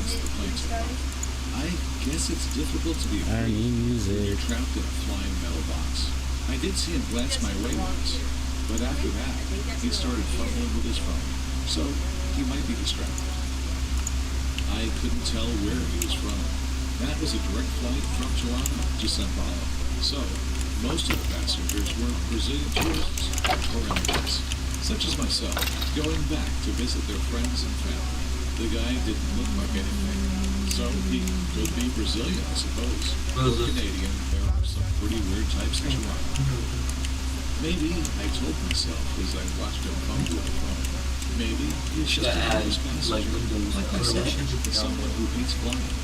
once the plane took off. I guess it's difficult to be I free need when music. you're trapped in a flying metal box. I did see him glance my way once, but after that, he started fumbling with his phone, so he might be distracted. I couldn't tell where he was from. That was a direct flight from Toronto to São Paulo, so most of the passengers were Brazilian tourists or immigrants, such as myself, going back to visit their friends and family. The guy didn't look like anything, so he could be Brazilian, I suppose, or Canadian. There are some pretty weird types in Toronto. Maybe, I told myself as I watched him fumble with the phone, maybe he's just a nervous passenger, like myself, someone who hates flying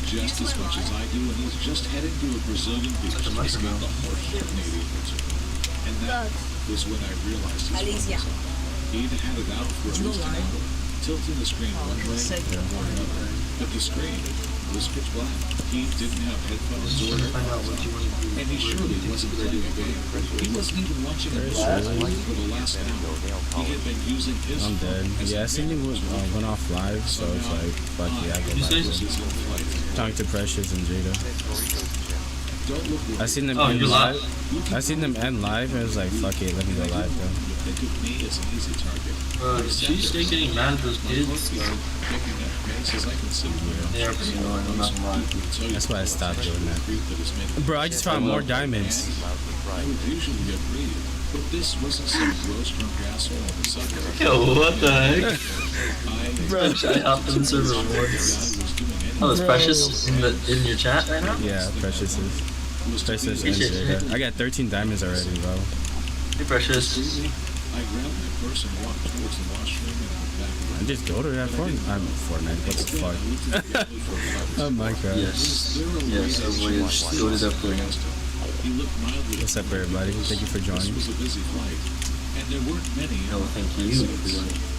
just as much as I do, and he's just heading to a Brazilian beach to escape the harsh Canadian winter. And that was when I realized his phone was on. He'd had it out for at least an hour, tilting the screen one way or another. But the screen was pitch black. He didn't have headphones or AirPods, and he surely wasn't playing a game. He wasn't even watching a movie for the last hour. He had been using his I'm dead. Yeah, I seen him went off live, so it's like, fuck yeah, I go back. Talking to Precious and Jada. I seen them end live. I seen them end live, and it was like, fuck it, let me go live though. Think of me as an easy target. She's still getting mad at those kids. Yeah, That's why I stopped doing that. Bro, I just found more diamonds. I would usually agree, but this wasn't some gross drunk asshole on the subject. Yo, what the heck? Bro, I hopped in the server once. Oh, is Precious in your chat right now? Yeah, Precious is. Precious and Jada. I got 13 diamonds already, bro. Hey, Precious. I grabbed my purse and walked towards the washroom and back around. I just go to that Fortnite. I'm Fortnite. What the fuck? Oh my god. Yes. Yes, I just loaded up for you. He looked mildly. What's up, everybody? Thank you for joining. This was a busy flight, and there weren't many. No, thank you.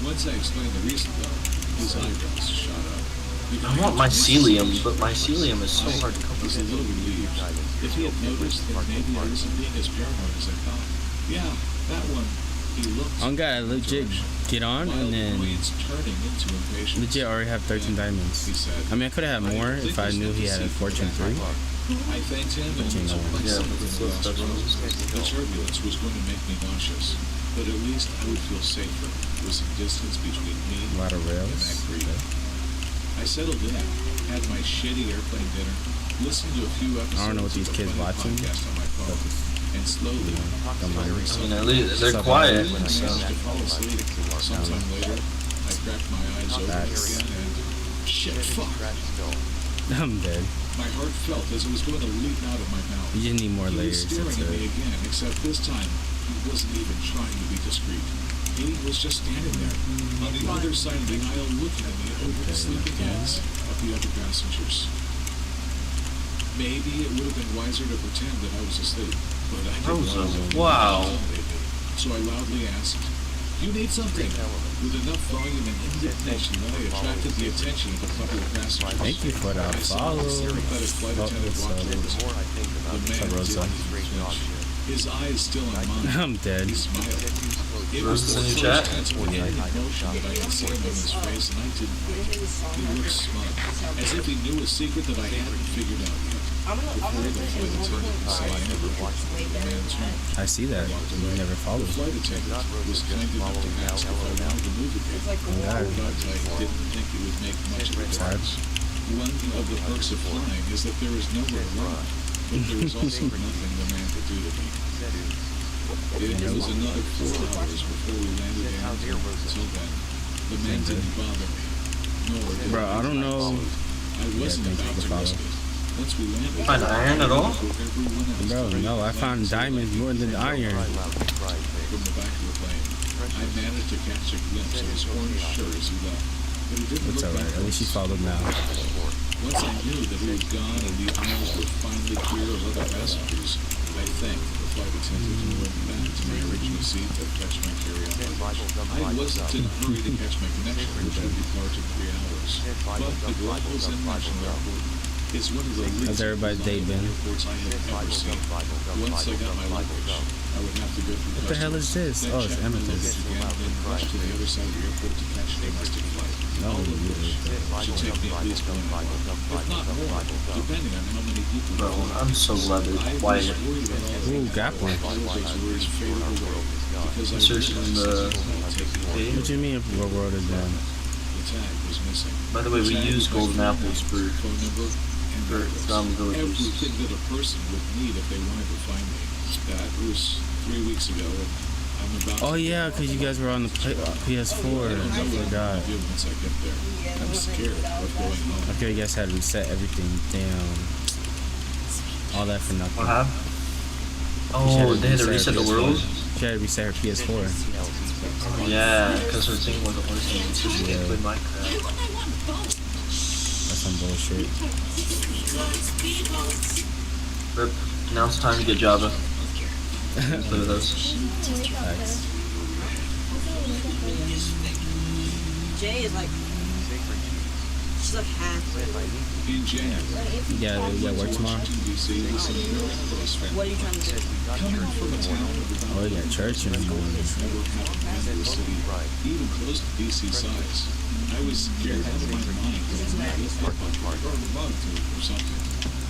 Once I explained the reason, though, his eyebrows shot up. I want mycelium, but mycelium is so hard to come by. He was a little relieved. If he had noticed that maybe I wasn't being as paranoid as I thought. Yeah, that one. He looked. I'm gonna legit get on and then legit already have 13 diamonds. I mean, I could have had more if I knew he had a Fortune 3. I thanked him and told myself that the turbulence was going to make me nauseous, but at least I would feel safer with some distance between me a lot of rails. and that creek. I settled in, had my shitty airplane dinner, listened to a few episodes I don't know what these of kids a funny watching, podcast on my phone, and slowly, at least they're quiet. I managed to fall asleep. Sometime later, I cracked my eyes open again and shit, fuck. I'm dead. My heart felt as it was going to leap out of my mouth. You need more layers. He was staring at me again, except this time he wasn't even trying to be discreet. He was just standing there on the other side of the aisle, looking at me over the sleeping heads of the other passengers. Maybe it would have been wiser to pretend that I was asleep, but I didn't. Wow. So I loudly asked, "You need something?" With enough volume and indignation that I attracted the attention of a couple of passengers. Thank you for that follow. The flight attendant walked towards me. The man didn't flinch. His eyes still on mine. I'm dead. He smiled. It was the first transformative emotion that I had seen on his face, and I didn't like it. He looked smug, as if he knew a secret that I hadn't figured out yet. Before the flight attendant said I never walked, the man turned. I see that. You never followed. The flight attendant was kind enough to ask if I wanted to move again, but I didn't think it would make much of a difference. One of the perks of flying is that there is nowhere to run, but there is also nothing the man could do to me. It was another 4 hours before we landed in. Until then, the man didn't bother me, nor did Bro, I don't know. I wasn't about to risk it. Once we landed, find iron at all? Bro, no, I found diamonds more than iron. From the back of the plane, I managed to catch a glimpse of his orange shirt as he left, but it didn't It's look alright, at least he followed now. Once I knew that he was gone and the aisles were finally clear of other passengers, I thanked the flight attendant and went back to my original seat to catch my carry-on. I wasn't in a hurry to catch my connection, which would depart in 3 hours. But the Globals International Airport is one of the least everybody's day been? airports I have ever seen. Once I got my luggage, I would have to go through What the hell is this? Oh, it's amethyst. Then rush to the other side of the airport to catch the domestic flight. No, all of you which should take me at least 1 hour, if not more, depending on how many people Bro, there are. I'm so glad I they're was quiet. worried about all of Ooh, that. grappling. All of those worries faded away because I Searching realized the it would take me page. What do you mean if what world is done? The tag was missing. By the way, we tag use was my golden phone apples name, for phone number, and address. villagers. Everything that a person would need if they wanted to find me. That was 3 weeks ago, and I'm about Oh to yeah, because you guys were on the PS4. I don't know I what I'm forgot. gonna do once I get there. I'm scared of what's going on. Okay, you guys had to reset everything. Damn. All that for nothing. What happened? She Oh, they had to her reset the PS4. world? She had to reset her PS4. Yeah, because her thing wasn't working. So she can't play Minecraft. That's some bullshit. Rip, now it's time to get Java. Play with us. Thanks. Jay is like, she's like halfway. In January, Yeah, work tomorrow. Washington, D.C. was some very close family. What are you trying to do? Coming from a town of about Oh, yeah, church in the morning. never happened in a city even close to D.C. size. I was scared out of my mind that I might get hit by a bug or something.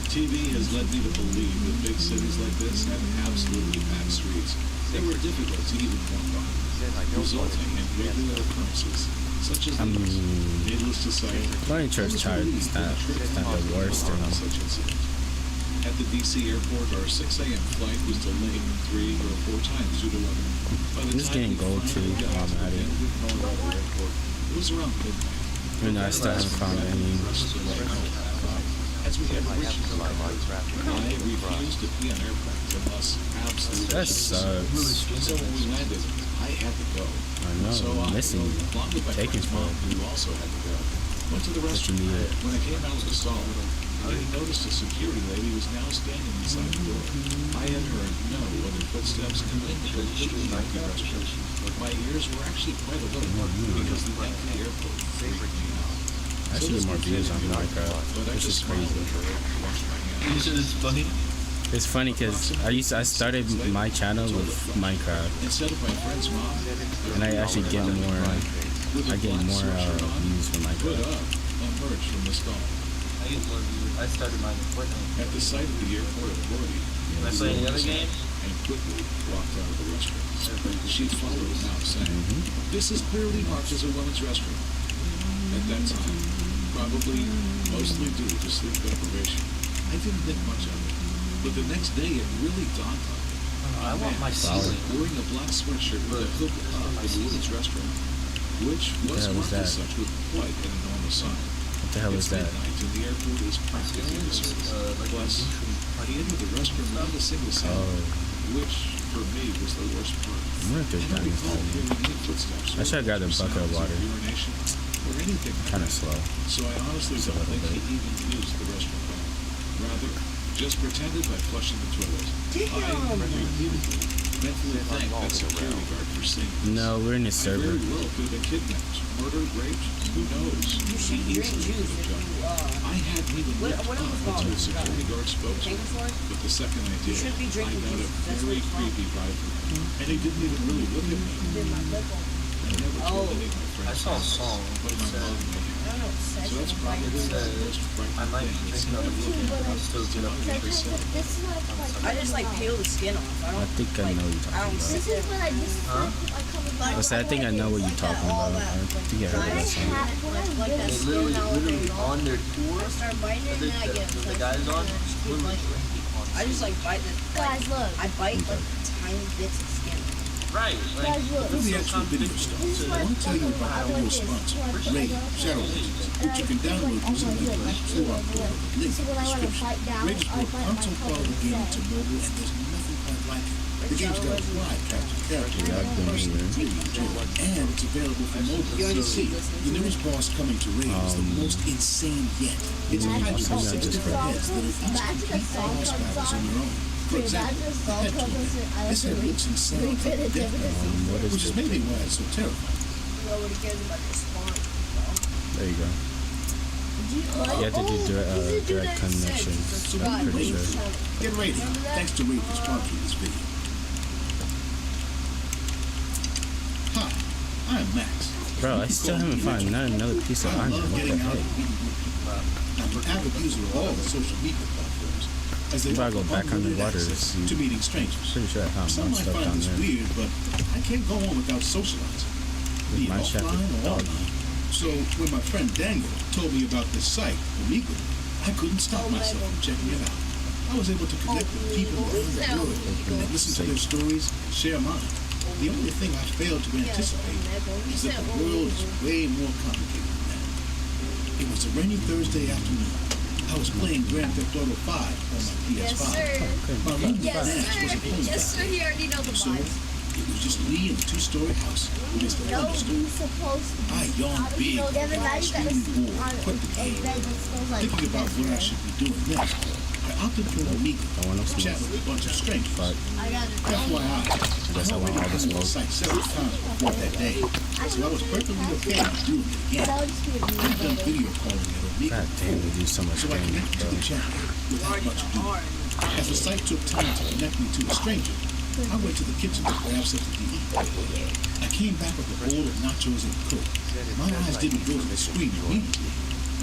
TV has led me to believe that big cities like this have absolutely packed streets that were difficult to even walk on, resulting in regular occurrences such as needless to say, Going to church tired is not the worst thing. such incident. At the DC airport, our 6 a.m. flight was delayed 3 or 4 times due to weather. By the I'm just time getting we gold finally too got while I'm to at it. Denver, Colorado airport, it was around midnight. Even though I still haven't found any. As we had reached the airport, I refused to pee on airplanes unless absolutely That necessary. sucks. So when we landed, I had to go. I know, So I'm missing you. along with my Taking friend's mom, forever. who also had to go, went to the But you restroom. need it. When I came out of the stall, I noticed a security lady was now standing inside the door. I had heard no other footsteps come into the literally empty restroom. My ears were actually quite alert because the empty airport freaked me out. I should get more views on Minecraft. But I This is just smiled crazy. at her and washed my hands. You said it's funny? It's funny because I started my channel with Minecraft, Instead of my friend's mom, and I actually get more views from put Minecraft. up, emerged from the stall. I started mine in Fortnite. At the sight of the airport authority, Can I play any other game? and quickly walked out of the restroom. She followed him out, saying, Mm-hmm. "This is clearly marked as a women's restroom." At that time, probably mostly due to sleep deprivation, I didn't think much of it. But the next day, it really dawned on me. I want my ceiling. Wearing a black sweatshirt with a hook up in the women's restroom, which was hell is marked as that? such with quite an enormous sign. What the hell is It's that? midnight and the airport is practically deserted. Plus, he entered the restroom without a single sound, Oh, which for me was the worst part. I wonder if there's I don't diamonds recall down hearing any footsteps. I should have grabbed a or bucket of sounds water. Urination or anything like Kind of that. slow. So I honestly Just a don't little think bit. he even used the restroom back. Rather, just pretended by flushing the toilet. I repeatedly mentally thanked that security guard for seeing this. No, we're in this I server. very well could have been kidnapped, murdered, raped, who knows? You should He drink easily juice could have if done it. you, I hadn't even what- looked what up is it called? until the security guard spoke to paying me. for it? But the second I did, should be I drinking got a juice. That's what very it's called. creepy vibe from him. And he didn't even really look at me. I never told Oh. any of my I friends. saw a song But that my said, mom made it. So that's probably the most frightening I might thing be that's drinking ever out of the happened. can, I'll still get up and drink it. I just like peel the skin off. I I don't. think I know what you're I talking don't about. sit there. I said, I think I know what you're talking about. I think I heard that song. They literally on their tour, I start biting it and then I get the guys on, literally drinking on I just like bite it. Guys, look. I bite like tiny bits of skin. Right, like, Guys, look. this The is actual video stuff. I want to tell you about our real sponsor, Raid Shadow Legends, which you can download using the link QR code link So in when I the want to description. fight down, Raid is I brought fight my console quality cousin gaming instead. to mobile, and there's nothing quite like it. The game's got a wide cast of characters that I personally really enjoy, and it's available for mobile. See, the newest boss coming to Raid is the most insane yet. It's a Imagine magic if of 6 the different song heads that comes- are each imagine complete the song boss comes battles on on. their own. For Imagine example, the the song head comes tool. on. This head looks and sounds like a death metal, What is which is it? maybe why it's so terrifying. Nobody cares about your spawn. There you go. You have to do direct connection. I'm pretty sure. Get ready. Thanks to Raid for sponsoring this video. Hi, I'm Max, Bro, I still haven't found not another piece of I iron. love What the getting out heck? of the I'm an avid user of all the social media platforms, as they You gotta offer go back unlimited underwater to access see. to meeting strangers. Pretty sure I found Some more might stuff find down this there. weird, but I can't go on without socializing, be it My shepherd offline or dog. online. So when my friend Daniel told me about this site, Omegle, I couldn't stop myself from checking it out. I was able to connect with people around the world and listen to their stories and share mine. The only thing I failed to anticipate is that the world is way more complicated than that. It was a rainy Thursday afternoon. I was playing Grand Theft Auto 5 on my PS5. Yes, sir. My roommate Yes, Nash sir. wasn't home Yes, that sir. day. He already know the So vibes. it was just me in a two-story house with Mr. No, Thunderstorm. he's supposed to. I yawned big, Devin, now you gotta extremely see bored, on quit the game. Thinking about what I should be doing next, I opted for Omegle I want no to chat smoke. with a bunch of strangers. But I got it. FYI, I guess I want all the been to the smoke. site several times before that day, so I was perfectly okay with doing it again. That would just be a I've done video calling at Omegle God damn, we do so much so I gaming, connected to bro. the chat without much ado. As the site took time to connect me to a stranger, I went to the kitchen to grab something to eat. I came back with a bowl of nachos and Coke. My eyes didn't go to the screen immediately,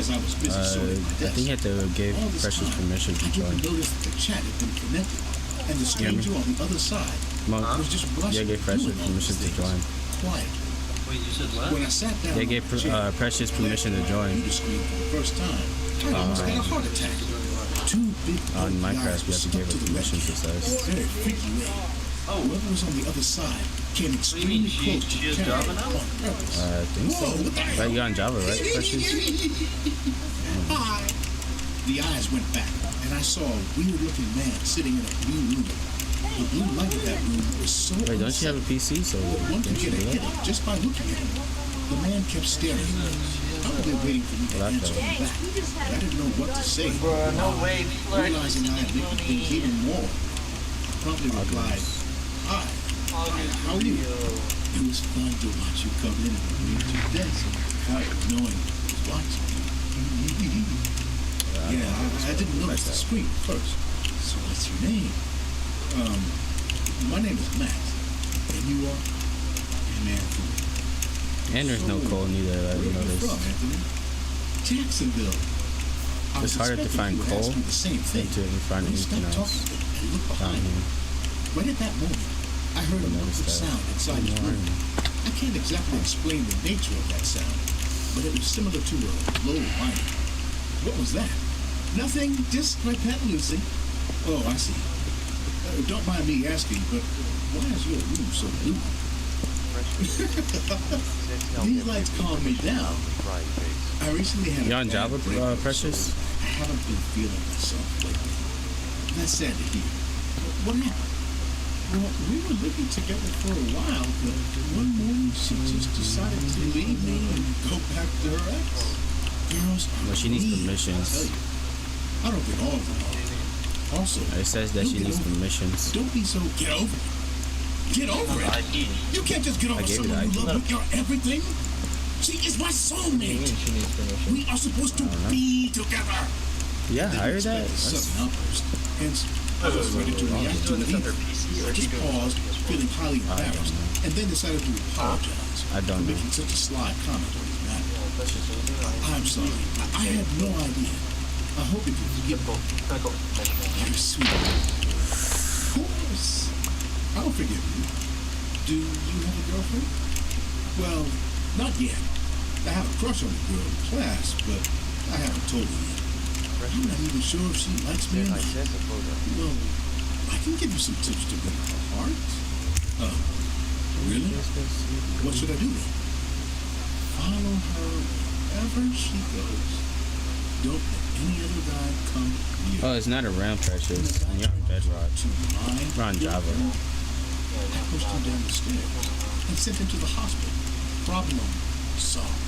as I was busy sorting my I desk. think you have to give All this Precious time, permission I to join. didn't notice that the chat had been connected, and the stranger on the other side Monk, was just blushing. yeah, give Precious doing all permission these to things, join. quiet. Wait, you said what? When I sat down, They on gave my chair, Precious permission to join. the screen for the first time, I almost had a heart attack. Two big On bulky Minecraft, eyes you were have to stuck give to her the permission to webcam. say. Very freaky way. Whoever was on the other side came extremely she- close to she is the camera Java now? on purpose. I think so. Whoa, what the hell? Right, you're on Java, right, Precious? Hi. The eyes went back, and I saw a weird-looking man sitting in a blue room. The blue light of that room was so Wait, don't you have a unsettling, PC? So one could don't you get a do that? headache just by looking at him. The man kept staring at me, probably waiting for me to Well, that's answer him back. But I didn't know what to say. no way. People are Realizing I had making things even more, I promptly replied, "Hi, how are you? It was fun to watch you come in and read your desk without knowing who was watching you." Yeah, I didn't notice the screen first. So what's your name? My name is Max. And you are? I'm Anthony. And there's no So, coal neither. I where didn't are you from, notice. Anthony? Jacksonville. I It's was harder to expecting find you would ask coal me the same thing. than to find When you anything stopped else talking and looked down behind me. here. Right at that moment, I heard a notice muffled that. sound inside his More room. I can't exactly explain the nature of that sound, but it was similar to a low whining. What was that? Nothing, just my pet Lucy. Oh, I see. Don't mind me asking, but why is your room so blue? These lights calm me down. I recently had You a on bad Java, breakup, Precious? so I haven't been feeling myself lately. That's sad to hear. What happened? Well, we were living together for a while, but one morning she just decided to leave me and go back to her ex. Girls are Well, she needs mean, permissions. I'll tell you. I don't think all of them are. Also, It says that she don't get needs over it. permissions. Don't be so get over it. Get over it. ID. You can't just get over gave you the someone you ID. love with your everything. She is my soulmate. We are supposed to be together. Yeah, Then hire he that. expected a That's, sudden outburst. Hence, I was ready to react to it either. I just paused, feeling highly embarrassed, and then decided to apologize I don't for know. making such a sly comment on his matter. I'm sorry. I had no idea. I hope you can forgive me. You're sweet. Of course. I'll forgive you. Do you have a girlfriend? Well, not yet. I have a crush on the girl in class, but I haven't told her yet. I'm not even sure if she likes me or not. Well, I can give you some tips to win her heart. Really? What should I do then? Follow her wherever she goes. Don't let any other guy come near. oh, it's not around Precious. And you're on Bedrock. To mine. We're on Java. I pushed him down the stairs and sent him to the hospital. Problem solved.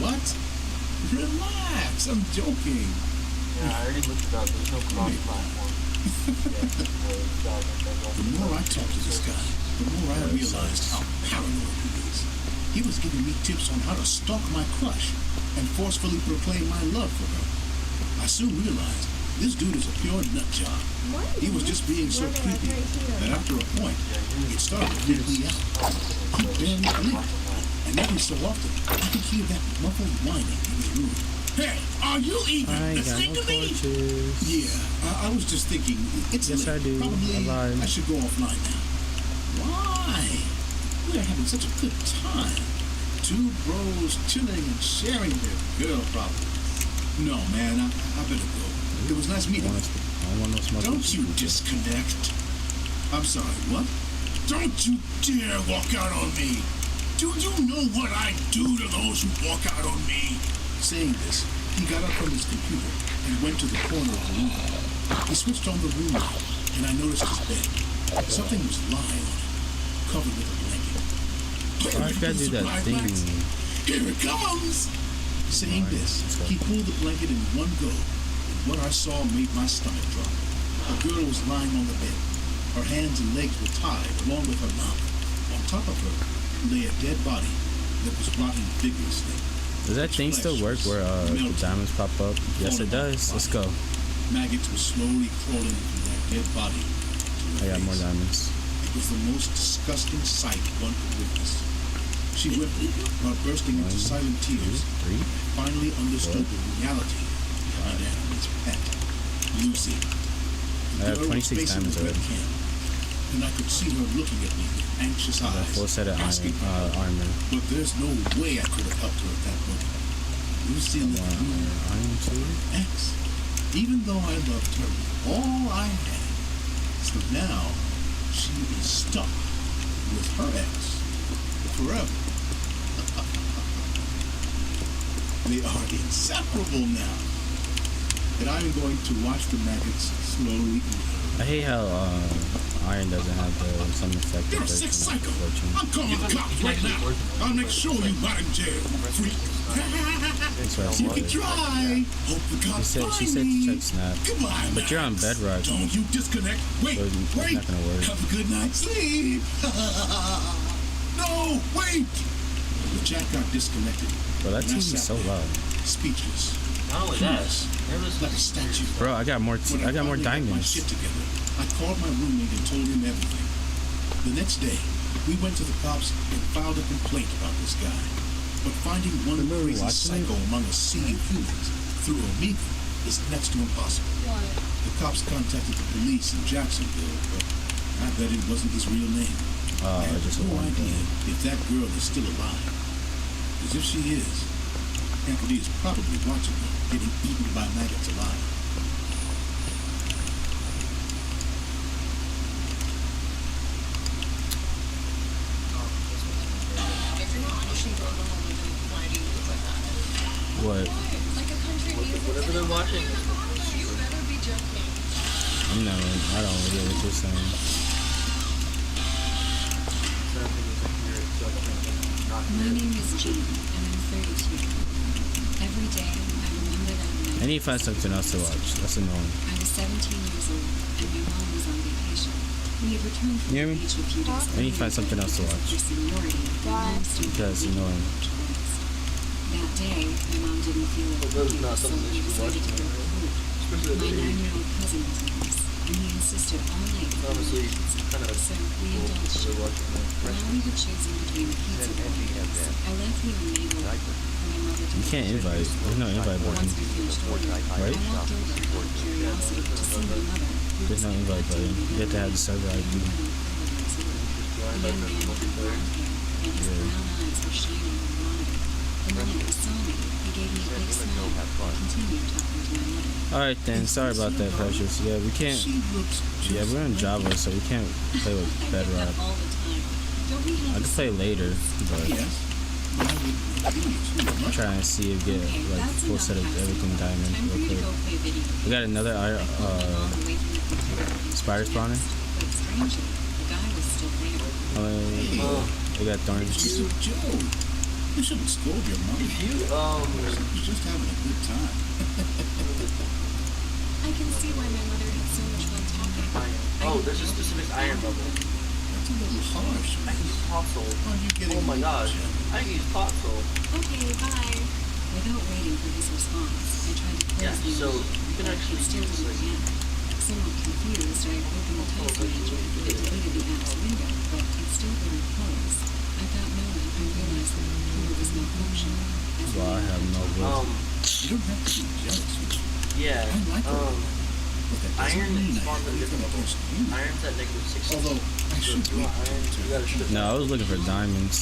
What? Relax, I'm joking. Yeah, I already looked it up. There's no cross-platform. The more I talked to this guy, the more I realized how paranoid he is. He was giving me tips on how to stalk my crush and forcefully proclaim my love for her. I soon realized This dude is a pure nut job. He was just being so creepy that after a point, it started to freak me out. He barely blinked, and every so often, I could hear that muffled whining in his room. Hey, are you even I got listening no to me? torches. Yeah, I was just thinking, it's Yes, late. I do. Probably I I should go offline now. Why? We're having such a good time. Two bros chilling and sharing their girl problems. No, man, I better go. It was nice meeting you. I don't want no smoke. Don't you disconnect. I'm sorry, what? Don't you dare walk out on me. Do you know what I do to those who walk out on me? Saying this, he got up from his computer and went to the corner of the room. He switched on the room light, and I noticed his bed. Something was lying on it, covered with a blanket. I gotta do that thing. Here it comes! Saying this, he pulled the blanket in one go, and what I saw made my stomach drop. A girl was lying on the bed. Her hands and legs were tied, along with her mouth. On top of her lay a dead body that was rotting vigorously. Does that thing still work where the diamonds pop up? Yes, it does. Let's go. Maggots were slowly crawling from that dead body. I got more diamonds. It was the most disgusting sight one could witness. She wept while bursting into silent tears. Three. Finally understood the reality behind Annabelle's pet, Lucy. I have 26 diamonds already. And I could see her looking at me with anxious I got eyes, a full set of asking armor. but there's no way I could have helped her at that moment. Lucy lived through Iron too. ex, even though I loved her with all I had. So now she is stuck with her ex forever. They are inseparable now, and I'm going to watch the maggots slowly eat her. I hate how iron doesn't have some effect. You're a sick psycho. I'm calling the cops right now. I'll make sure you rot in jail, freak. That's what I You can said. try. Hope the cops She find said to me. check Snap. Goodbye, But you're on Max. bedrock. Don't you disconnect. Wait, So it's wait. not gonna work. Have a good night's sleep. No, wait. The jack got disconnected. Bro, that And I TV's sat so there, loud. speechless. Not only that, Clueless, there was like a statue. Bro, I got more. When I got more finally got my diamonds. shit together, I called my roommate and told him everything. The next day, we went to the cops and filed a complaint about this guy. But finding one Remember crazy watching psycho among a sea of humans through Omega is next to impossible. The cops contacted the police in Jacksonville, but I bet it wasn't his real name. I have just no one idea if that girl is still alive. Because if she is, Anthony is probably watching her getting eaten by maggots alive. What? whatever they're watching. I'm not. I don't really get what you're saying. My name is Jean, and I'm 32. Every day, I remember that night. I need to find something else to watch. That's annoying. I was 17 years old, and my mom was on vacation. We had returned from You hear the me? beach a few days I need to find something else to watch. For seniority, my mom stood Because it's annoying. That day, my mom didn't feel like Well, cooking, not so something we you should watch. decided to go food. Especially My at the age. 9-year-old cousin was with us, and he insisted all night on Honestly, pizza. kind of So we cool indulged. they're watching that. While we were choosing between pizza burgers, I left the Omega for my mother to You can't invite. There's no invite button. Once we finished ordering, Right? I walked over out of curiosity to see my mother. who There's was no invite button. You have to have the server ID. The young man had blonde hair, and his brown eyes were shining with wonder. The moment he saw me, he gave me a big smile and continued talking to my mother. Alright then. Sorry about that, Precious. Yeah, we can't. She looks Yeah, just we're on Java, so we can't play with I get Bedrock. that all the time. Don't we have I can play later, but yes. I would be too I'm much. trying to see if get Okay, like that's full enough set of passing everything on. diamond Time for real you to quick. go play video We got another games. I called my mom away from the computer. spider spawner. But strangely, the guy was still there. We got thorns. Dude, Joe, you shouldn't scold your mom. If you She's just having a good time. I can see why my mother had so much fun talking. there's a specific iron bubble. That's a little harsh, I man. use Topsol. Why are you getting Oh my gosh. Jen? I use Topsol. Okay, bye. Without waiting waiting for his response, I tried to Yeah, close the so window, you can but actually it still use didn't like react. Somewhat confused, I opened the task manager and it deleted the app's window, but it still wouldn't close. At that moment, I realized that the computer was malfunctioning. As Well, I have no wood. You don't have to be jealous with me. yeah, I like her. But that doesn't iron mean I spawns have at anything different levels. against you. Iron's at negative 6. Although I So should if you wait want iron, you gotta strip No, I was looking for diamonds.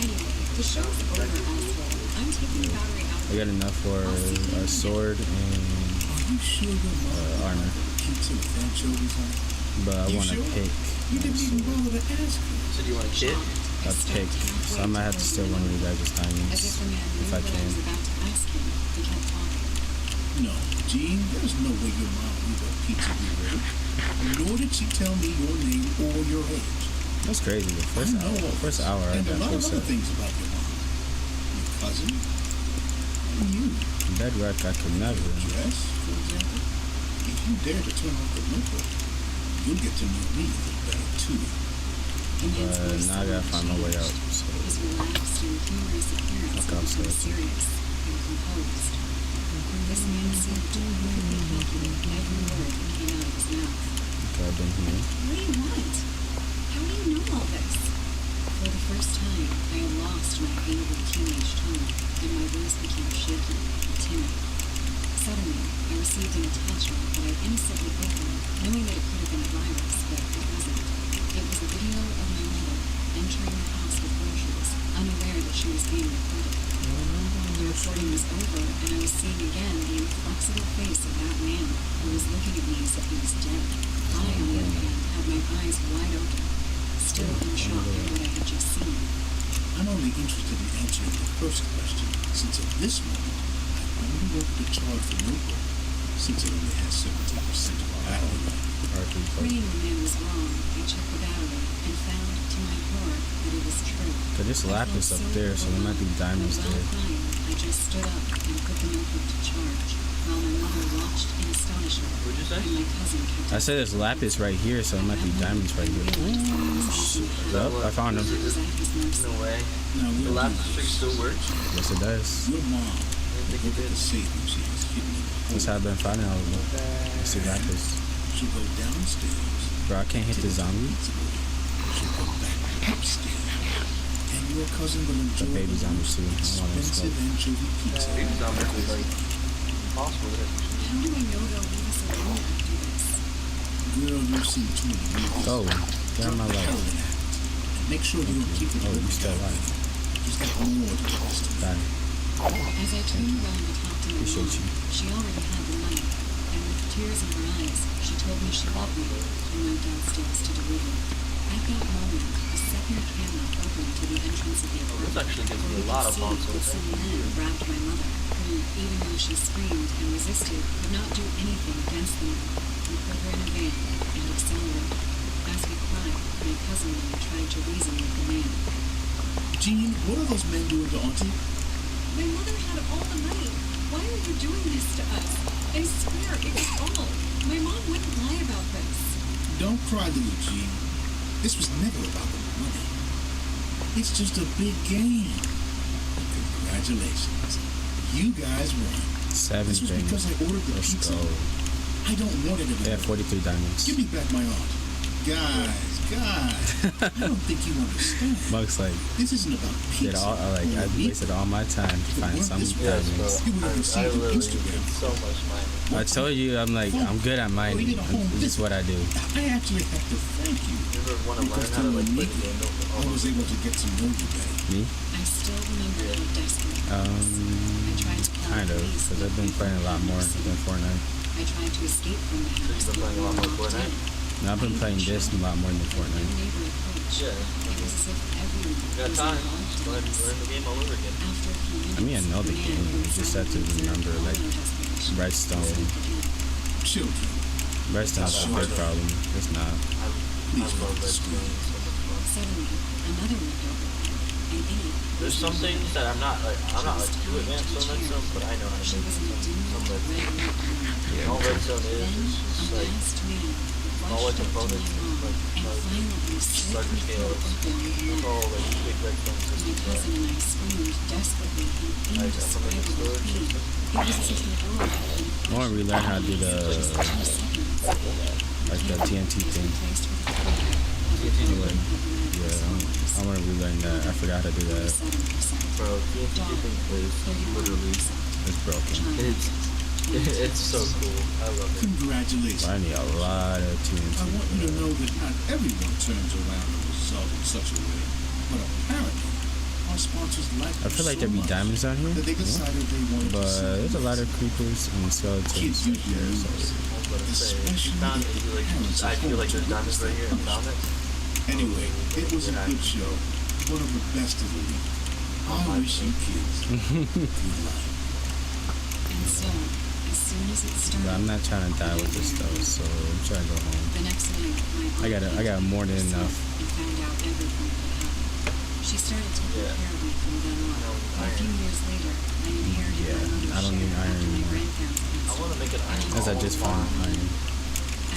Anyway, the show's over, asshole. I'm taking the battery out of I got enough for a sword and Are you sure your mom armor. pizza with anchovies on it? But I You want to sure? pick You didn't even bother to ask her. So do you want a kit? a pick. So I might have to steal one of you guys' As if diamonds the man knew if I what I can. was about to ask him. He kept talking. No, Gene, there's no way your mom knew what pizza we were. Nor did she tell me your name or your age. That's crazy. The first I know hour, all first this, hour I and a got lot full of other set. things about your mom. Your cousin, and you. Bedrock I could never. Dress, for example. If you dare to turn off the notebook, you'll get to know me a little better too. The man's But voice now I gotta find my way out. So His relaxed and humorous appearance Fuck had become upstairs. serious and composed. This man seemed to perfectly calculate every word that came out of his mouth. okay, I've been here. What do you want? How do you know all this? For the first time, I had lost my angry teenage tone, and my voice became shaky and timid. Suddenly, I received an attachment that I innocently opened, knowing that it could have been a virus, but it wasn't. It was a video of my mother entering the house with groceries, unaware that she was being recorded. The recording was over, and I was seeing again the inflexible face of that man who was looking at me as if he was dead. I, on the other hand, had my eyes wide open, still in shock at what I had just seen. I'm only interested in answering the first question, since at this moment, I only want the charge for notebook, since it only has 17% of our battery life. Praying the man was wrong, I checked the battery and found, to my horror, that it was true. Cause this I lapis felt up so there, so there might be overwhelmed, diamonds but while there. crying, I just stood up and put the notebook to charge, while my mother watched in astonishment, What'd you say? and my cousin kept I said there's lapis right here, so there might be diamonds right here. Yup, I found them. No way. Now, The we'll last do trick this. still works? Yes, it does. Your mom I didn't think will it look at did. the savings she has hidden in the That's how I've been finding all of them. I see lapis. She'll go downstairs. Bro, I can't hit the zombie. She'll go back upstairs. And your cousin will enjoy baby zombie too. I want them expensive slow. anchovy pizza. Baby zombie is like impossible with it. How do I know they'll leave us alone after this? Girl, you've seen too many movies. Go. Get out of my life. Heroin addict. And make sure you don't keep it Oh, you still alive. She's got more to this to me. Got it. As I turned around and talked to my Appreciate mom, you. she already had the money, and with tears in her eyes, she told me she loved me and went downstairs to deliver. At that moment, a second camera opened to the entrance of the This apartment, actually gives where me we a lot could of see console. that some men grabbed my mother, who, even though she screamed and resisted, could not do anything against the man, and put her in a van and accelerated. As we cried, my cousin and I tried to reason with the man. Jean, what are those men doing to Auntie? My mother had all the money. Why are you doing this to us? I swear it was all. My mom wouldn't lie about this. Don't cry, little Jean. This was never about the money. It's just a big game. Congratulations. You guys won. 7 This was because I things. ordered the Let's pizza. go. I don't want it They anymore. have 43 diamonds. Give me back my aunt. Guys, I don't think you understand. Monk's like, This isn't about did pizza. all, I or me. wasted all my time to find some Yes, bro. diamonds. You would have I received an literally Instagram. did so much mining. I told you, I'm like, I'm good at mining. This is what I do. I actually have to thank you. You ever want to learn Because how to like through play the me, game? I was able to get to know you better. Me? I still remember how desperate I was. I tried to call Kind the of, police, because I've been but playing a lot more than Fortnite. I tried to escape from the house. you've been playing a lot more Fortnite? Now I've been playing this a lot more than No Fortnite. neighbor approached. Yeah. It was as if everyone You got was time. involved Just go ahead in and this. learn the game all over again. After a few minutes, I mean, I know the man game, who you just have to examined remember, all like, our desperation Redstone. said again, Children, Redstone's a big problem. It's not. I love Redstone. It's so much fun. Suddenly, another window opened, and in it There's some things that I'm not like too advanced on Redstone, but I know how to she make was in a dim some red Redstone. light. All Redstone Then is a just like masked man with smaller flashed up to my components, mom like and violently slid larger the door scales. open with a It's all knife. like big redstone My systems. cousin and I screamed desperately in Like unlimited indescribable storage pain. system. It was as if the world had been I want to relearn how to do just 2 the seconds. like the TNT thing. Replaced with a crack of TNT a what? bullet of lead Yeah, response. I want to relearn that. I forgot how to do that. 47%. Bro, TNT thing is literally, 31%. It's broken. it's so cool. I love it. Congratulations. I need a lot of TNT. I want you to know that not everyone turns around a result in such a way, but apparently our sponsors like I feel like there'd be diamonds down here, that they decided they wanted to but see there's a lot of creepers and skeletons kids right usually here. lose. So I was about to say, if you Especially found if it, the you like, parents I are feel like home there's to diamonds right here and found it. Anyway, it was a good show, one of the best of the week. I wish you kids good luck. And so, as soon as it started, but I'm not trying to die with this though, so I'm trying to go home. the next night, my aunt I got more than came to enough. and found out everything that happened. She started taking Yeah. care of me from then on. A few years later, I inherited Yeah, my mother's I don't share need iron after my anymore. grandparents I passed want to away. make an iron As I golem just found farm. iron.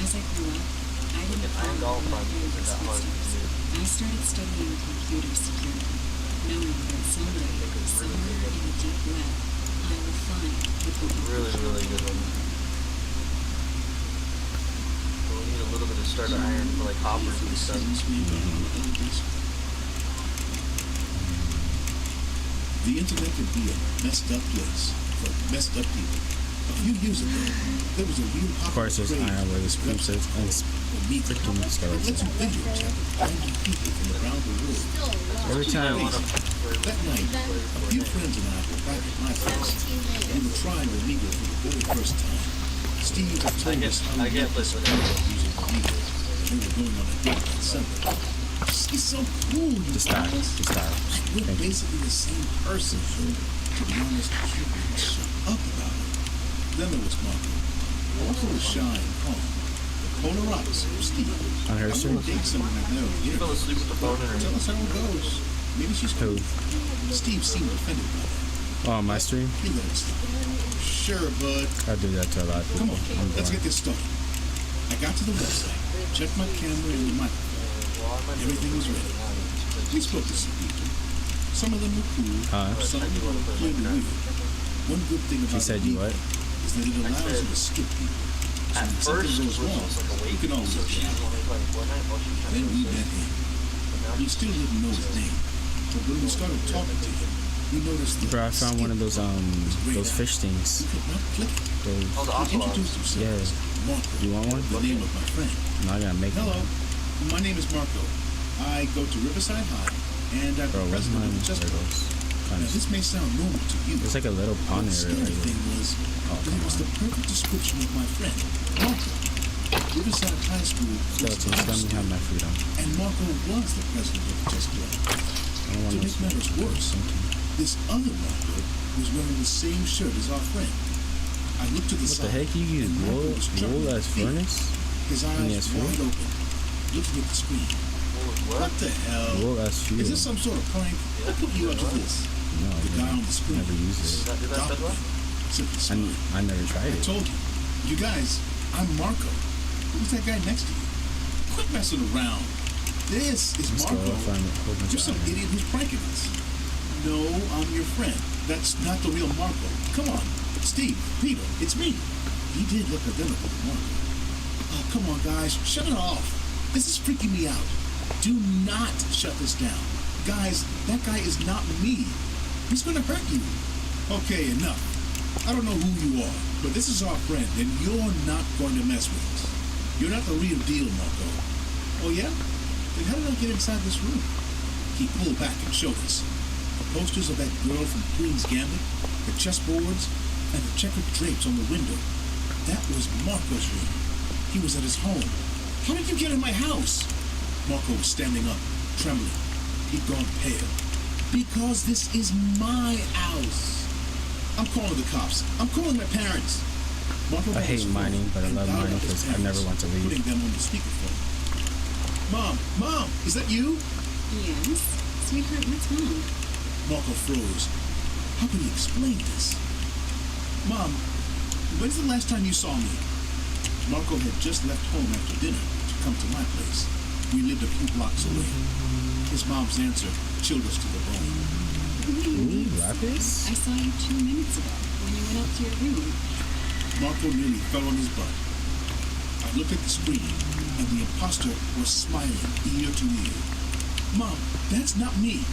As I grew up, I Like didn't an iron follow golem my farm isn't parents' that hard to footsteps. do. I started studying computer security, knowing that someday, somewhere in the deep web, I will find the book. Really, really good one. But we need a little bit of starter iron for like hoppers and stuff. The internet can be a messed up place for messed up people. A few years ago, there was a real Of course, there's iron where there's creepers and freaking Let's skeletons. video chat with random people from around the world. Every time, That night, a few friends and I were back at my place. We were trying Amigo for the very first time. Steve had told us how I he get met this this with guy using Amigo, and they were going on a date that Sunday. He's so cool, you just die, guys. just die. We're Thank you. basically the same person. To be honest, you couldn't shut up about it. Then there was Marco. Marco was shy and calm. The polar opposite of Steve. On her I'm stream? gonna date someone I know. You fell asleep with the phone in her Tell hand. us how it goes. Maybe she's Who? cool. Steve seemed offended by that. Oh, on my stream? He let it slide. Sure, bud. I do that to a lot of Come people. on, I'm let's boring. get this started. I got to the website, checked my camera and the microphone. Everything was ready. We spoke to some people. Some of them were cool, Huh? some were clearly weird. One good thing She about said you Amigo what? is that it allows you to skip people. So At when first, something it goes was wrong, just like a you wait. can always So get she was out. only playing Fortnite while she was trying Then to we go to met sleep. him. But now We still didn't know his name, but when we started talking to him, we noticed that Bro, I found one of those fish things. We could not click it. Those, Oh, the He ocelot. introduced himself Yeah. as Marco, you want one? the name of my friend. No, I gotta make Hello, one. my name is Marco. I go to Riverside High, and I'm Bro, the where's president mine? of the chess There it club. goes. Now, this may sound normal to you. It's like a little but pond the area scary right thing here. was that come it was the perfect description of my friend, Marco. Riverside High School was Skeletons, let me have my freedom. and Marco was the president of the chess club. I don't To want make matters worse, this other Marco was wearing the same shirt as our friend. I looked to the What side. the heck? You use and Marco was jumping wool at as feet, furnace? his eyes Yes, wide fuel? open, looking at the screen. What? What the hell? Wool as fuel. Is this some sort of prank? What put you up to this? No, The guy on the screen. never used Did it. that do that Stop bedrock? it. Simply smiled. I never tried I it. told you. You guys, I'm Marco. Who's that guy next to you? Quit messing around. This is Let's go Marco. find a whole bunch You're of some iron. idiot who's pranking us. No, I'm your friend. That's not the real Marco. Come on. Steve, Peter, it's me. He did look identical to Marco. Oh, come on, guys. Shut it off. This is freaking me out. Do not shut this down. Guys, that guy is not me. He's going to hurt you. Okay, enough. I don't know who you are, but this is our friend, and you're not going to mess with us. You're not the real deal, Marco. Oh, yeah? Then how did I get inside this room? He pulled back and showed us. The posters of that girl from Queen's Gambit, the chessboards, and the checkered drapes on the window. That was Marco's room. He was at his home. How did you get in my house? Marco was standing up, trembling. He'd gone pale. Because this is my house. I'm calling the cops. I'm calling my parents. Marco I got hate his phone mining, but I and love dialed mining up his 'cause I never parents, want to leave. Putting them on the speakerphone. Mom, is that you? Yes? Sweetheart, what's wrong? Marco froze. How can he explain this? Mom, when's the last time you saw me? Marco had just left home after dinner to come to my place. We lived a few blocks away. His mom's answer chilled us to the bone. Ooh, lapis? I saw you 2 minutes ago when you went up to your room. Marco nearly fell on his butt. I looked at the screen, and the imposter was smiling ear to ear. Mom, that's not me.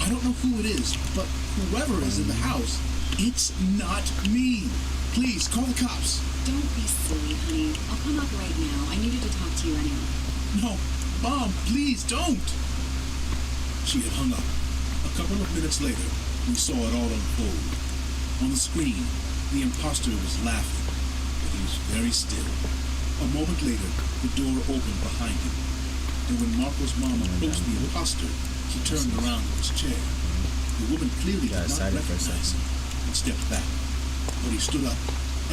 I don't know who it is, but whoever is in the house, it's not me. Please, call the cops. Don't be silly, honey. I'll come up right now. I needed to talk to you anyway. No, Mom, please don't. She had hung up. A couple of minutes later, we saw it all unfold. On the screen, the imposter was laughing, but he was very still. A moment later, the door opened behind him, and when Marco's mom approached the imposter, he turned around in his chair. The woman clearly did not recognize him and stepped back, but he stood up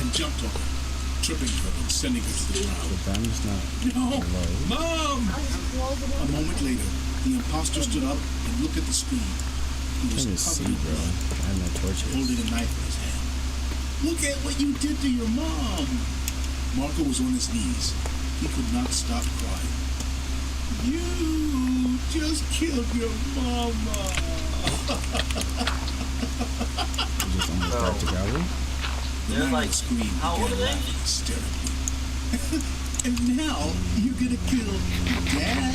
and jumped on her, tripping her and sending her to the ground. No! Mom! A moment later, the imposter stood up and looked at the screen. He was covered in blood, holding a knife in his hand. Look at what you did to your mom! Marco was on his knees. He could not stop crying. You just killed your mama! You just almost got to gravel? The man on the screen began laughing hysterically. And now you're gonna kill your dad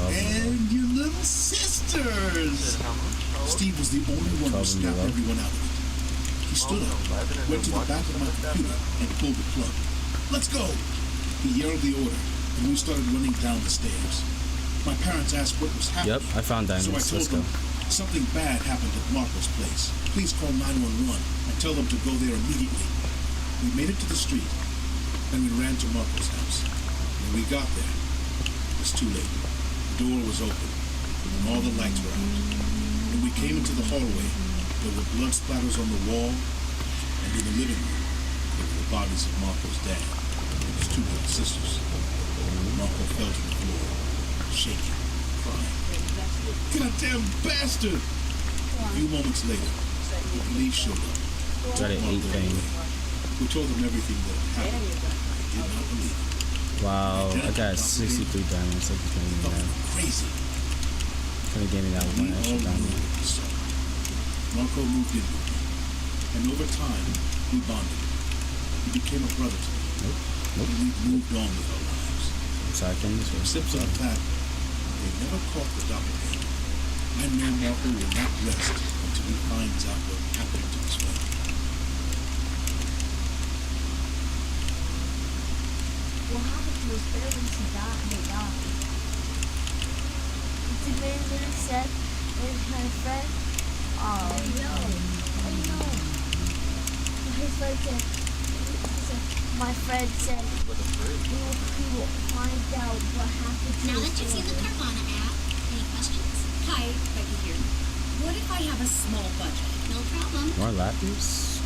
and your little sisters. Steve was the only one who snapped everyone out of it. He stood up, went to the back of my computer, and pulled the plug. Let's go! He yelled the order, and we started running down the stairs. My parents asked what was happening. Yep, I found diamonds. So I told Let's go. them something bad happened at Marco's place. Please call 911 and tell them to go there immediately. We made it to the street, and we ran to Marco's house. When we got there, it was too late. The door was open, and all the lights were out. When we came into the hallway, there were blood splatters on the wall, and in the living room, there were the bodies of Marco's dad and his 2 little sisters. Marco fell to the floor, shaking, crying. Goddamn bastard! A few moments later, the police showed up. Got an 8 thing. We told them everything that had happened. They did not believe it. Wow, I got 63 diamonds. Like They thought we were crazy. Could have gave me that We one all extra knew diamond. what we saw. Marco moved in with me, and over time, we bonded. He became a brother to me. Nope. And we've moved on with our lives. So I can this Except for the fact they never caught the doppelganger. I know Marco will not rest until he finds out what happened to his family. What happened to his parents? They died. The man didn't said, and my friend, oh no. His friend said, my friend said, he will find out what happened to Now his that you've seen the family. Carvana app, any questions? Hi, Becky here. What if I have a small budget? No problem. More lapis?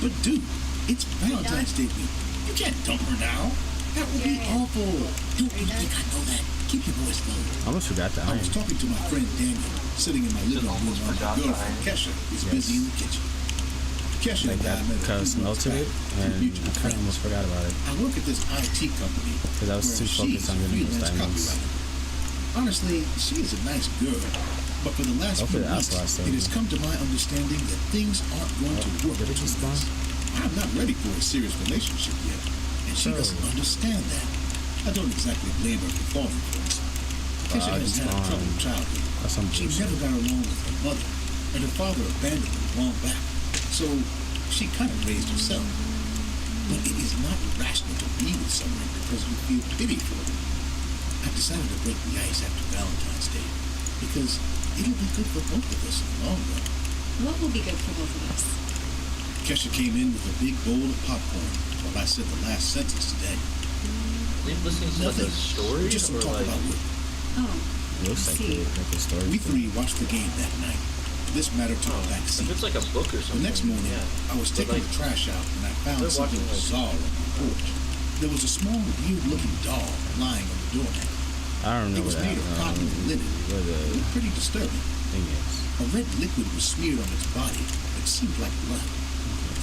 But dude, it's Valentine's Day week. You can't dump her now. That would be awful. Don't you think I know that? Keep your voice low. I almost forgot the I iron. was talking to my friend Daniel, sitting in my living room while my girlfriend Kesha is busy in the kitchen. Kesha Like and I that met a because few months melted back it, through and mutual I kind of friends. almost forgot about it. I work at this IT company Because I was where too she's focused on a getting those freelance diamonds. copywriter. Honestly, she is a nice girl, but for the last few Hopefully that's weeks, last it has come to my understanding that things aren't going to work Did it just between spawn? us. I'm not ready for a serious relationship yet, and she So- doesn't understand that. I don't exactly blame her for falling for it. Kesha I has just had a spawned. troubled childhood. That's some She bullshit. never got along with her mother, and her father abandoned her long back. So she kind of raised herself. But it is not rational to be with someone because you feel pity for them. I decided to break the ice after Valentine's Day because it'll be good for both of us in the long run. What will be good for both of us? Kesha came in with a big bowl of popcorn while I said the last sentence today. Are you listening to like Nothing. a story Just some or talk like? about work. Oh, It looks like see. a story. We 3 watched the game that night. This matter took a back If seat. it's like a book or The something. next morning, yeah. I was But, taking like, the trash out and I found they're something watching, like- bizarre on my porch. There was a small, weird-looking doll lying on the doormat. I don't know It was what made of cotton and linen. where It the looked pretty disturbing. thing is. A red liquid was smeared on its body that seemed like blood.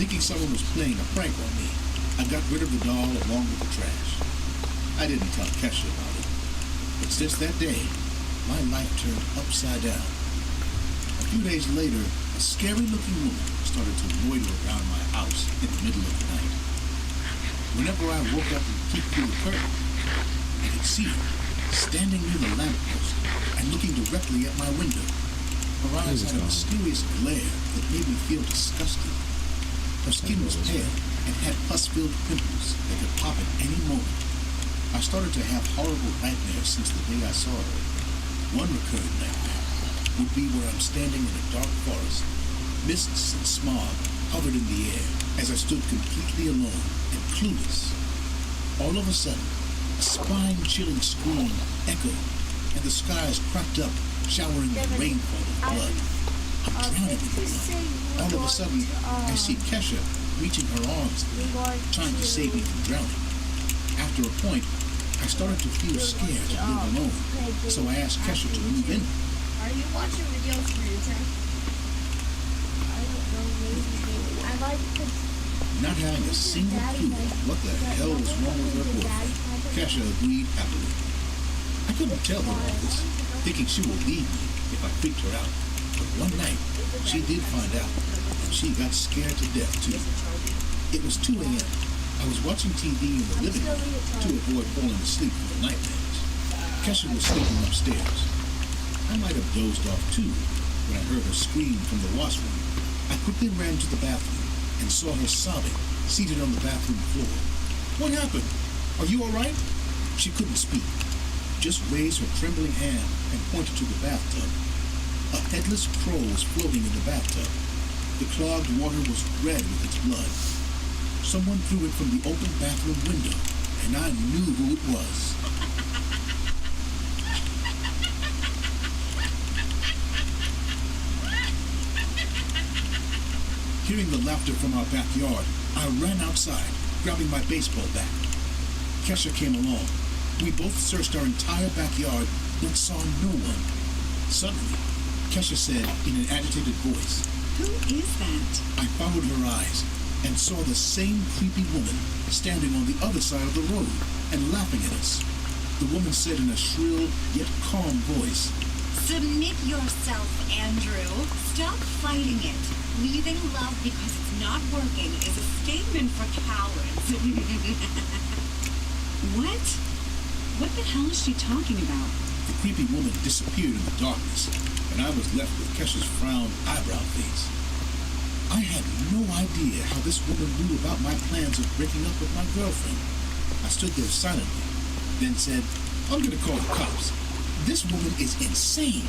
Thinking someone was playing a prank on me, I I got rid of the doll along with the trash. I didn't tell Kesha about it, but since that day, my life turned upside down. A few days later, a scary-looking woman started to loiter around my house in the middle of the night. Whenever I woke up and peeked through the curtain, I could see her standing near the lamppost and looking directly at my window. Her eyes had a mysterious glare that made me feel disgusted. Her skin was pale and had pus-filled pimples that could pop at any moment. I started to have horrible nightmares since the day I saw her. One recurring nightmare would be where I'm standing in a dark forest. Mists and smog hovered in the air as I stood completely alone and clueless. All of a sudden, a spine-chilling scream echoed, and the skies cracked up, showering with rainfall of blood. I'm drowning in the blood. All of a sudden, I see Kesha reaching her arms at me, trying to save me from drowning. After a point, I started to feel scared to live alone, so I asked Kesha to move in. Are you watching videos for YouTube? I don't know, maybe. I like to... Not having a single clue what the hell was wrong with her boyfriend, Kesha agreed happily. I couldn't tell her all this, thinking she would leave me if I freaked her out. But one night, she did find out, and she got scared to death, too. It was 2 a.m. I was watching TV in the living room to avoid falling asleep from the nightmares. Kesha was sleeping upstairs. I might have dozed off, too, when I heard her scream from the washroom. I quickly ran to the bathroom and saw her sobbing, seated on the bathroom floor. What happened? Are you all right? She couldn't speak, just raised her trembling hand and pointed to the bathtub. A headless crow was floating in the bathtub. The clogged water was red with its blood. Someone threw it from the open bathroom window, and I knew who it was. Hearing the laughter from our backyard, I ran outside, grabbing my baseball bat. Kesha came along. We both searched our entire backyard, but saw no one. Suddenly, Kesha said in an agitated voice, Who is that? I followed her eyes and saw the same creepy woman standing on the other side of the road and laughing at us. The woman said in a shrill yet calm voice, Submit yourself, Andrew. Stop fighting it. Leaving love because it's not working is a statement for cowards. What? What the hell is she talking about? The creepy woman disappeared in the darkness, and I was left with Kesha's frowned eyebrow face. I had no idea how this woman knew about my plans of breaking up with my girlfriend. I stood there silently, then said, I'm gonna call the cops. This woman is insane.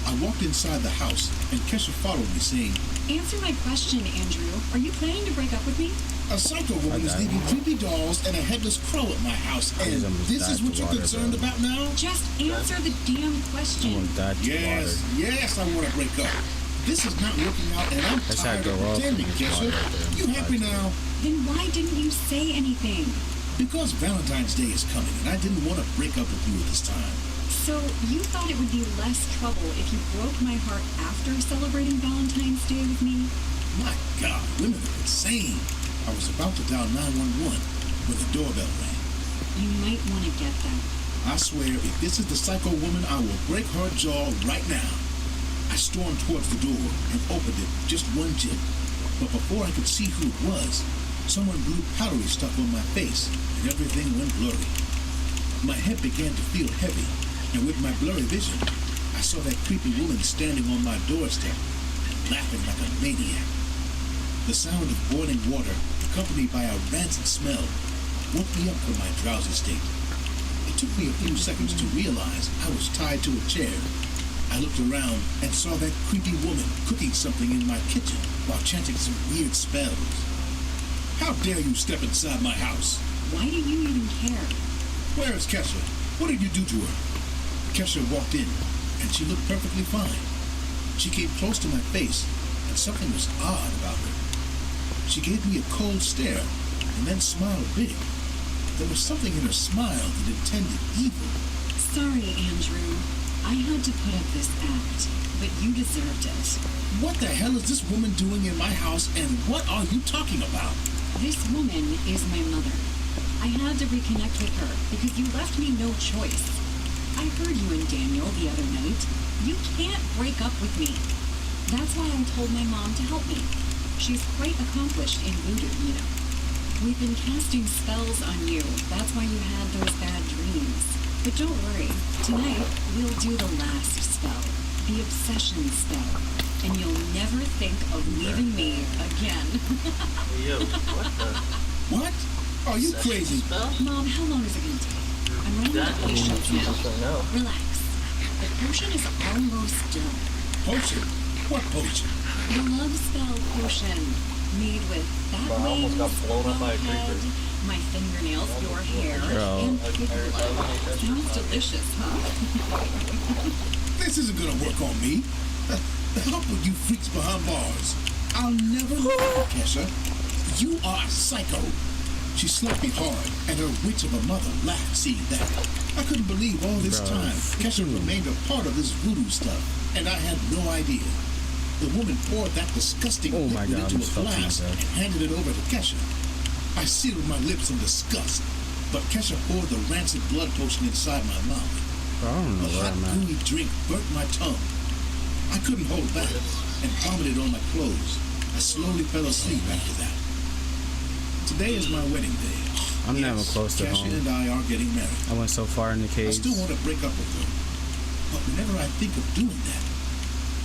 I walked inside the house, and Kesha followed me, saying, Answer my question, Andrew. Are you planning to break up with me? A psycho woman is leaving creepy dolls and a headless crow at my house, and this is what you're concerned about now? Just answer the damn question. Yes, I want to break up. This is not working out, and I'm tired of pretending, Kesha. You happy now? Then why didn't you say anything? Because Valentine's Day is coming, and I didn't want to break up with you at this time. So you thought it would be less trouble if you broke my heart after celebrating Valentine's Day with me? My God, women are insane. I was about to dial 911 when the doorbell rang. You might want to get that. I swear, if this is the psycho woman, I will break her jaw right now. I stormed towards the door and opened it just one jit. But before I could see who it was, someone blew powdery stuff on my face, and everything went blurry. My head began to feel heavy, and with my blurry vision, I saw that creepy woman standing on my doorstep, laughing like a maniac. The sound of boiling water, accompanied by a rancid smell, woke me up from my drowsy state. It took me a few seconds to realize I was tied to a chair. I looked around and saw that creepy woman cooking something in my kitchen while chanting some weird spells. How dare you step inside my house? Why do you even care? Where is Kesha? What did you do to her? Kesha walked in, and she looked perfectly fine. She came close to my face, and something was odd about her. She gave me a cold stare, and then smiled big. There was something in her smile that intended evil. Sorry, Andrew. I had to put up this act, but you deserved it. What the hell is this woman doing in my house, and what are you talking about? This woman is my mother. I had to reconnect with her because you left me no choice. I heard you and Daniel the other night. You can't break up with me. That's why I told my mom to help me. She's quite accomplished in voodoo, you know. We've been casting spells on you. That's why you had those bad dreams. But don't worry. Tonight, we'll do the last spell. The obsession spell. And you'll never think of leaving me again. Yo, what the? What? Are you crazy? Spell? Mom, how long is it going to take? I'm running out of patience now. No. Relax. The potion is almost done. Potion? What potion? The love spell potion. Made with bat Bro, I almost wings, got blown up by a your head, creeper. my fingernails, your hair, Bro. and pig blood. Sounds delicious, huh? This isn't gonna work on me. How about you freaks behind bars? I'll never let you, Kesha. You are a psycho. She slapped me hard, and her witch of a mother laughed seeing that. I couldn't believe all this Bro. time Kesha remained a part of this voodoo stuff, and I had no idea. The woman poured that disgusting Oh my liquid God, into this a fucking glass bad. and handed it over to Kesha. I sealed my lips in disgust, but Kesha poured the rancid blood potion inside my mouth. Bro, I don't know The where hot, I'm at. gooey drink burnt my tongue. I couldn't hold back and vomited on my clothes. I slowly fell asleep after that. Today is my wedding day. I'm not even close to Cashin home. and I are getting married. I went so far in the I caves. still want to break up with her, but whenever I think of doing that,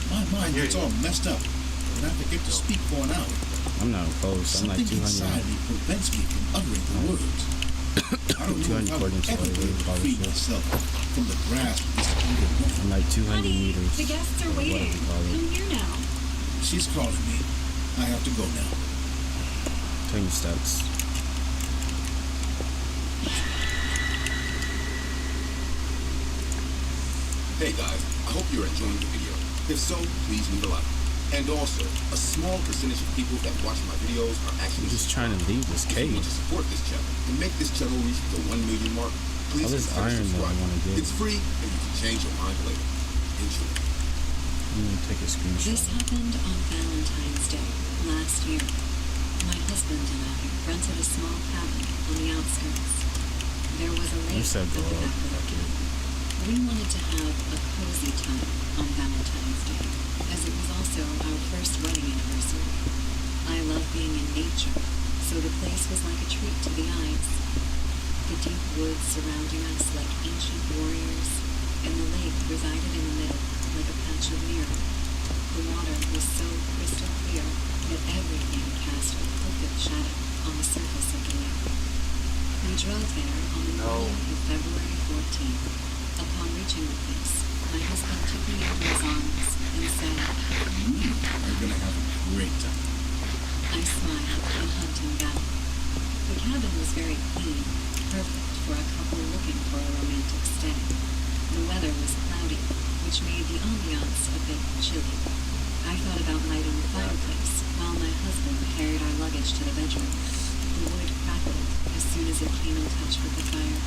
my mind gets all messed up, and I forget to speak for an hour. I'm not close. I'm like Something 200. inside me prevents me from uttering the words. I don't know if 200 I would coordinates ever away, be able to probably free should. myself from the grasp of this evil woman. I'm like 200 Honey, meters. the guests are or whatever waiting. you call it. Come here now. She's calling me. I have to go now. 20 steps. Hey guys, I hope you're enjoying the video. If so, please leave a like. And also, a small percentage of people that watch my videos are actually I'm just trying to leave this If you cave. want to support this channel and make this channel reach the 1 million mark, please All this consider iron that I subscribing. wanna get. It's free and you can change your mind later. Enjoy. I'm gonna take a This screenshot. happened on Valentine's Day last year. My husband and I rented a small cabin on the outskirts. There was a lake There's that at the girl. back of the cabin. We wanted to have a cozy time on Valentine's Day, as it was also our first wedding anniversary. I love being in nature, so the place was like a treat to the eyes. The deep woods surrounding us like ancient warriors, and the lake resided in the middle like a patch of mirror. The water was so crystal clear that everything cast a perfect shadow on the surface of the lake. We drove there on the morning of February 14th. Upon reaching the place, my husband took me into his arms and said, You are gonna have a great time. I smiled and hugged him back. The cabin was very clean, perfect for a couple looking for a romantic stay. The weather was cloudy, which made the ambiance a bit chilly. I thought about lighting the fireplace while my husband carried our luggage to the bedroom. The wood crackled as soon as it came in touch with the fire.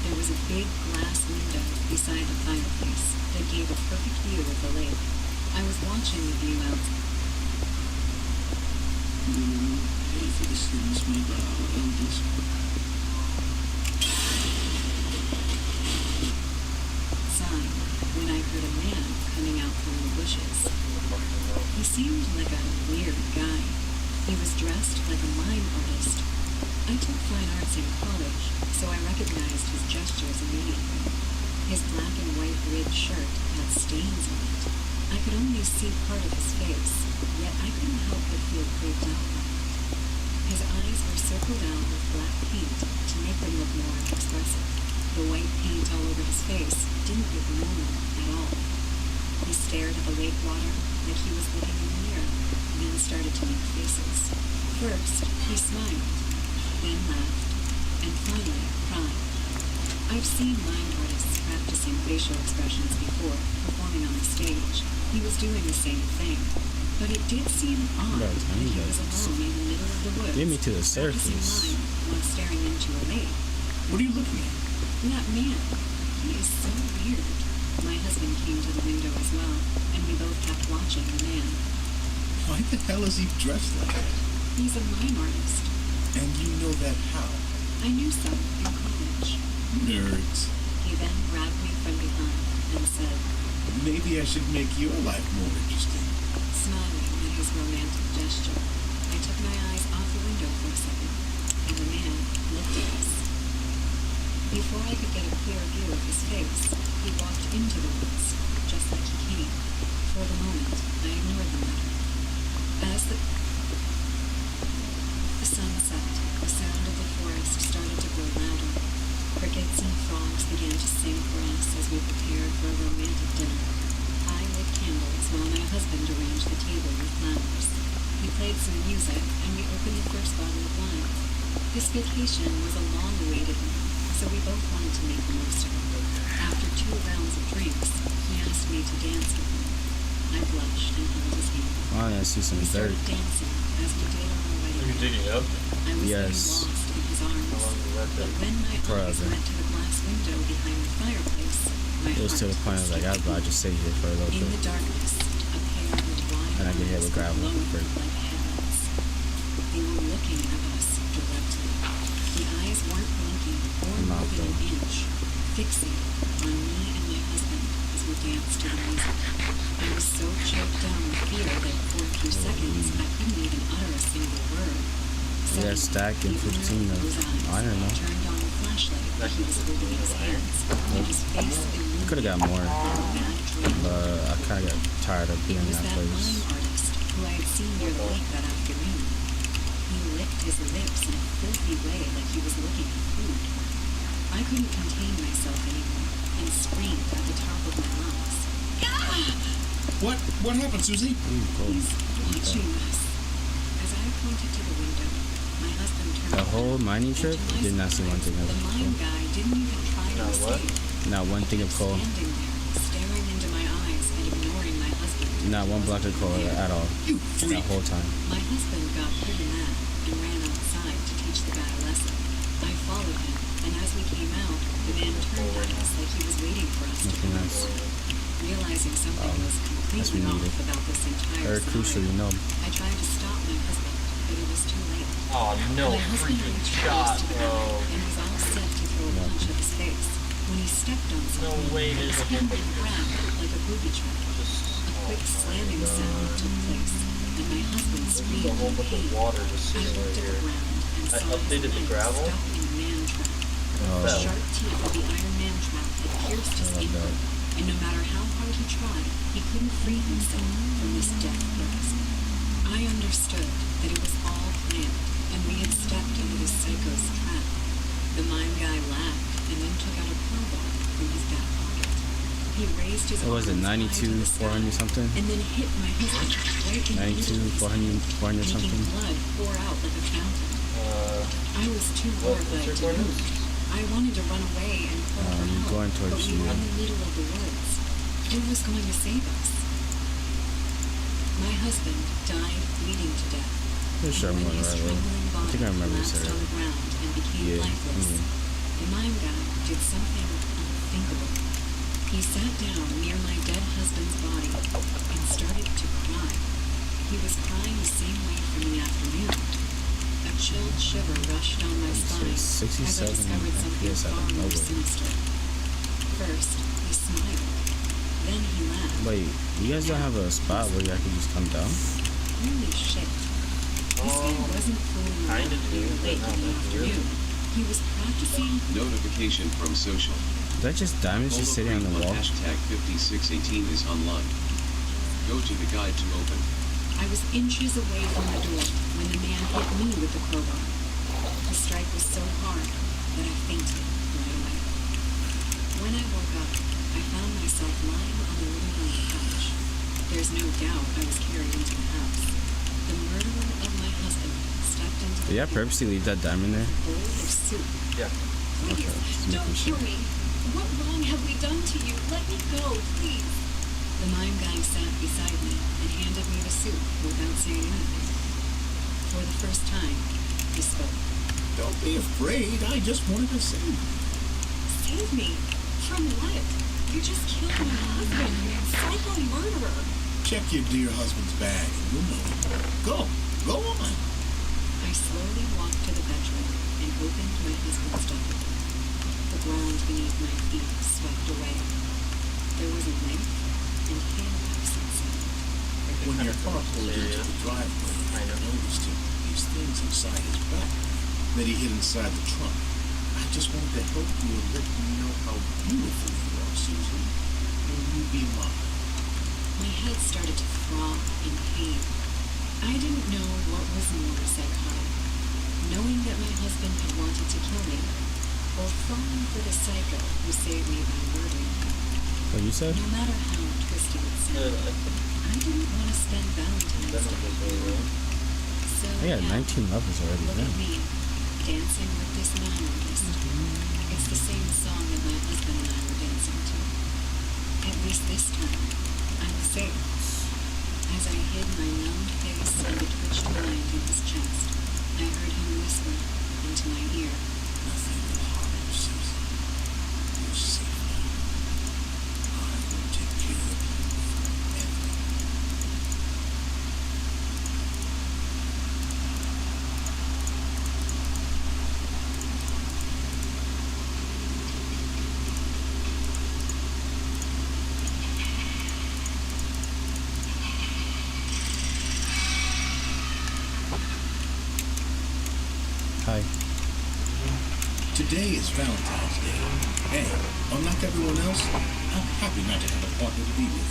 There was a big glass window beside the fireplace that gave a perfect view of the lake. I was watching the view outside. Pay for the sins made by our elders. When I heard a man coming out from the bushes. He seemed like a weird guy. He was dressed like a mime artist. I took fine arts in college, so I recognized his gestures immediately. His black and white ribbed shirt had stains on it. I could only see part of his face, yet I couldn't help but feel creeped out by it. His eyes were circled out with black paint to make them look more expressive. The white paint all over his face didn't look normal at all. He stared at the lake water like he was looking in the mirror, then started to make faces. First, he smiled, then laughed, and finally cried. I've seen mime artists practicing facial expressions before, performing on the stage. He was doing the same thing, but it did seem odd Right, that he was alone in the middle of the woods, Get me to the practicing surface. mime while staring into a lake. What are you looking at? That man, he is so weird. My husband came to the window as well, and we both kept watching the man. Why the hell is he dressed like that? He's a mime artist. And you know that how? I knew some in college. Nerds. He then grabbed me from behind and said, Maybe I should make your life more interesting. smiling at his romantic gesture. I took my eyes off the window for a second, and the man looked at us. Before I could get a clear view of his face, he walked into the woods, just like he came. For the moment, I ignored the matter. As the sun set, the sound of the forest started to grow louder. Crickets and frogs began to sing for us as we prepared for a romantic dinner. I lit candles while my husband arranged the table with flowers. He played some music, and we opened the first bottle of wine. This vacation was a long-awaited one, so we both wanted to make the most of it. After 2 rounds of drinks, he asked me to dance with him. I blushed and held his hand. I want to see some We dirt. started dancing as we did on our wedding You night. digging up? I was Yes. getting lost in his arms. How long was that But then? when my eyes Forever. went to the glass window behind the fireplace, my It was to the point I was like, I'll just sit here for a little in the bit. darkness, a pair of wide And I could hit eyes with gravel glowing for free. like heavens. They were looking at us directly. The eyes weren't blinking or Not moving an though. inch, fixated on me and my husband as we danced to the music. I was so choked down with fear that for a few seconds I couldn't even utter a single word. Yeah, Suddenly, stack and the owner 15 of those eyes iron, no? turned on the flashlight that he was holding in his hands, and his face illuminated Could have got more, with a mad dream. but I kind of got tired of It being in was that that place. mime artist who I had seen near the lake that afternoon. He licked his lips in a filthy way like he was looking at food. I couldn't contain myself anymore and screamed at the top of my lungs. What happened, Susie? Ooh, cool. He's watching us. As I pointed to the window, my husband turned The around, whole mining and trip to my did not see one thing of the mime coal. guy didn't even try to Not what? escape. Not one thing of coal. Standing there, staring into my eyes and ignoring my husband. Not one block of coal at all. You That freak. whole time. My husband got pretty mad and ran outside to teach the guy a lesson. I followed him, and as we came out, the man turned at us like he was waiting for us to Nothing come else. out. Realizing something was That's completely what we off needed. about this entire Very crucial, scenario, you know. I tried to stop my husband, but it was too late. Oh, no My husband freaking reached shot, close to the bro. guy and was all set to throw a punch at his face when he stepped on something. way and there's a spun whole around like a booby trap. A quick slamming sound took place, and my husband screamed a whole in bunch pain. of water just I sitting looked right at the here. ground and I saw his updated the leg gravel. stuck in a man trap. The Oh, Fell. sharp teeth of the iron man trap had pierced his I love ankle, that. and no matter how hard he tried, he couldn't free himself from this death grasp. I understood that it was all planned, and we had stepped into this psycho's trap. The mime guy laughed and then took out a crowbar from his back pocket. He raised his What was it, arms high to 92, the sky 400 something? and then hit my husband right in the 92, middle of his 400, 400 making something? blood pour out like a fountain. I was too What's horrified your to coordinates? move. I wanted to run away and call for help, going but towards we were you. in the middle of the woods. Who was going to save us? My husband died bleeding to death. Pretty sure I'm and when going his right away. trembling I body think I remember this collapsed on area. the ground and became Yeah, lifeless, the mime guy did something unthinkable. He sat down near my dead husband's body and started to cry. He was crying the same way from the afternoon. A chilled shiver rushed down my spine as I 67 discovered something FPS out far of more nowhere. sinister. First, he smiled. Then he laughed. Wait, you guys don't have a spot where y'all can just come down? Holy shit. This guy wasn't fooling around kinda do, here but late not in the really. afternoon. He was practicing. Notification from social. Is that just diamonds just sitting on the wall? Hashtag 5618 is online. Go to the guide to open. I was inches away from the door when the man hit me with the crowbar. The strike was so hard that I fainted right away. When I woke up, I found myself lying on the living room couch. There's no doubt I was carried into the house. The murderer of my husband stepped into the Did y'all purposely leave that diamond there? bowl of soup. Yeah. Okay, just making sure. me. What wrong have we done to you? Let me go, please. The mime guy sat beside me and handed me the soup without saying anything. For the first time, he spoke. Don't be afraid. I just wanted to save you. Save me? From what? You just killed my husband, you psycho murderer. Check your dear husband's bag and you'll know. Go on. I slowly walked to the bed When your car pulled into the driveway, I noticed these things inside his back that he hid inside the trunk. I just wanted to help you and let you know how beautiful you are, Susan. Will you be mine? My head started to throb in pain. I didn't know what was more psychotic. Knowing that my husband had wanted to kill me, or falling for the psycho who saved me by murdering me. What you said? No matter how twisted it sounded, I didn't want to spend Valentine's Day alone. So I got 19 lovers already. look Yeah. at me, dancing with this memoirist. It's the same song that my husband and I were dancing to. At least this time, I was safe. As I hid my numbed face and the twitched mind in his chest, I heard him whisper into my ear. Nothing will harm you, Susan. You're safe now. I will take care of you forever. Hi. Today is Valentine's Day. And unlike everyone else, I'm happy not to have a partner to be with.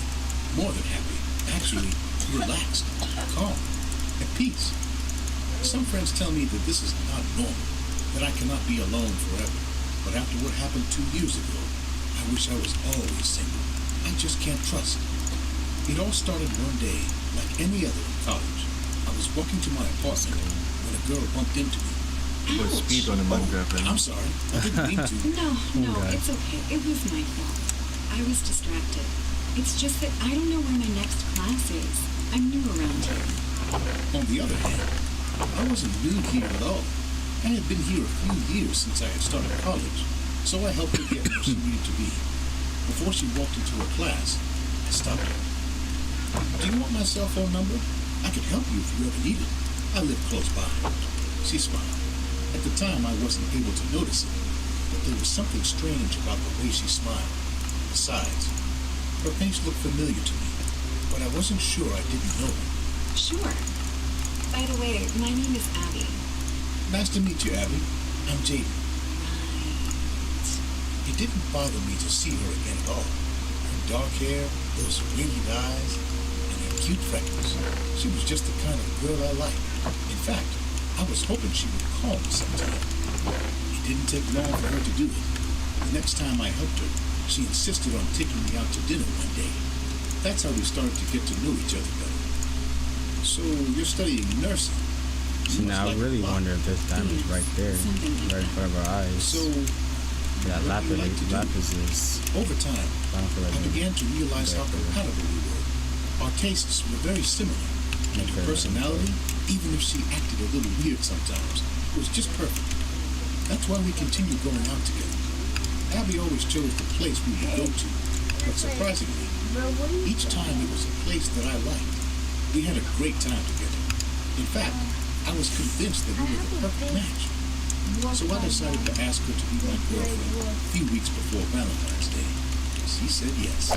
More than happy. Actually, relaxed, calm, at peace. Some friends tell me that this is not normal, that I cannot be alone forever. But after what happened 2 years ago, I wish I was always single. I just can't trust. It all started one day, like any other in college. I was walking to my apartment when a girl bumped into me. Put speed on the Minecraft right I'm sorry. I didn't mean to. No, it's okay. It was my fault. I was distracted. It's just that I don't know where my next class is. I'm new around here. On the other hand, I wasn't new here at all. I had been here a few years since I had started college, so I helped her get where she needed to be. Before she walked into her class, I stopped her. Do you want my cell phone number? I could help you if you ever need it. I live close by. She smiled. At the time, I wasn't able to notice it, but there was something strange about the way she smiled. Besides, her face looked familiar to me, but I wasn't sure I didn't know her. Sure. By the way, my name is Abby. Nice to meet you, Abby. I'm Jaden. Right. It didn't bother me to see her again at all. Her dark hair, those radiant eyes, and her cute freckles. She was just the kind of girl I liked. In fact, I was hoping she would call me sometime. It didn't take long for her to do it. The next time I helped her, she insisted on taking me out to dinner one day. That's how we started to get to know each other better. So, you're studying nursing. So now I really wonder if this diamond's right there, right in front of our eyes. So, that lapis, like to do? lapis is. Over time, I don't feel like I began to realize how compatible we were. Our tastes were very similar, and her personality, even if she acted a little weird sometimes, was just perfect. That's why we continued going out together. Abby always chose the place we would go to, but surprisingly, each time it was a place that I liked. We had a great time together. In fact, I was convinced that we were the perfect match. So I decided to ask her to be my girlfriend a few weeks before Valentine's Day. She said yes.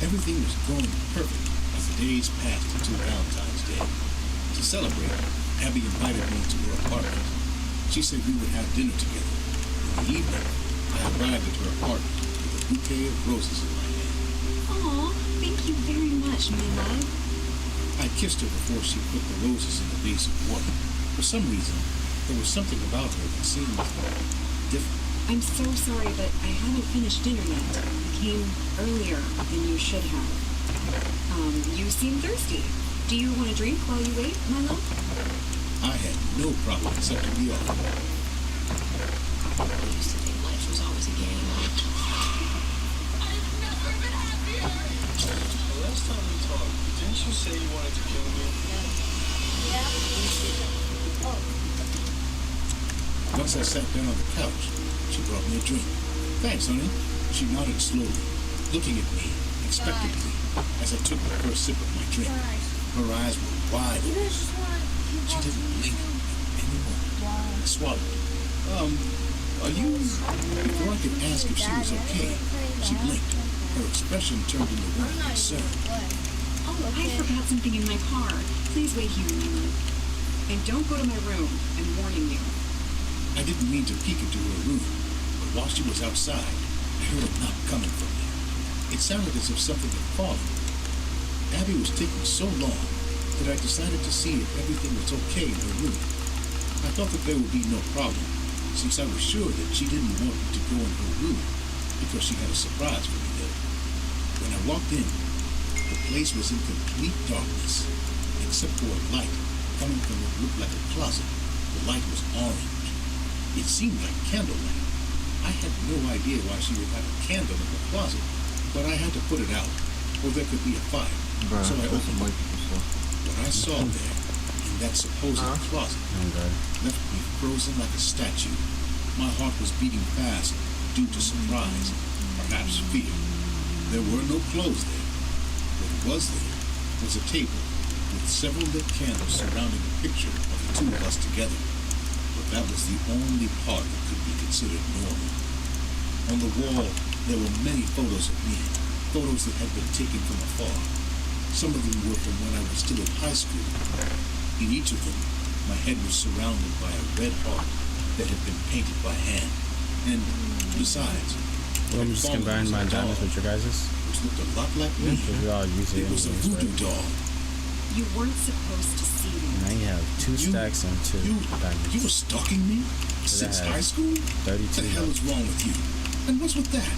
Everything was going perfect as the days passed until Valentine's Day. To celebrate, Abby invited me to her apartment. She said we would have dinner together. In the evening, I arrived at her apartment with a bouquet of roses in my hand. Aw, thank you very much, my love. I kissed her before she put the roses in the vase of water. For some reason, there was something about her that seemed different. I'm so sorry, but I haven't finished dinner yet. I came earlier than you should have. You seem thirsty. Do you want a drink while you wait, my love? I had no problem accepting the offer. I used to think life was always a game. I've never been happier. The last time we talked, didn't you say you wanted to kill me? Yeah. Oh. Once I sat down on the couch, she brought me a drink. Thanks, honey. She nodded slowly, looking at me expectantly as I took the first sip of my drink. Her eyes were wide open. She didn't blink anymore. I swallowed. Are you... Before I could ask if she was okay, she blinked. Her expression turned into one of concern. Oh, I forgot something in my car. Please wait here, Milo. And don't go to my room. I'm warning you. I didn't mean to peek into her room, but while she was outside, I heard a knock coming from there. It sounded as if something had fallen. Abby was taking so long that I decided to see if everything was okay in her room. I thought that there would be no problem, since I was sure that she didn't want me to go in her room because she had a surprise for me there. When I walked in, the place was in complete darkness, except for a light coming from what looked like a closet. The light was orange. It seemed like candlelight. I had no idea why she would have a candle in the closet, but I had to put it out, or there could be a fire. So I opened it. What I saw there, in that supposed closet, left me frozen like a statue. My heart was beating fast due to surprise, perhaps fear. There were no clothes there. What was there was a table with several lit candles surrounding a picture of the two of us together. But that was the only part that could be considered normal. On the wall, there were many photos of me, photos that had been taken from afar. Some of them were from when I was still in high school. In each of them, my head was surrounded by a red heart that had been painted by hand. And besides, I'm just combining my diamonds with your guys's. Which looked a lot like me. It was a voodoo doll. You weren't supposed to see them. Now you have 2 stacks and 2 diamonds. You were stalking me since high school? 32. What the hell is wrong with you? And what's with that?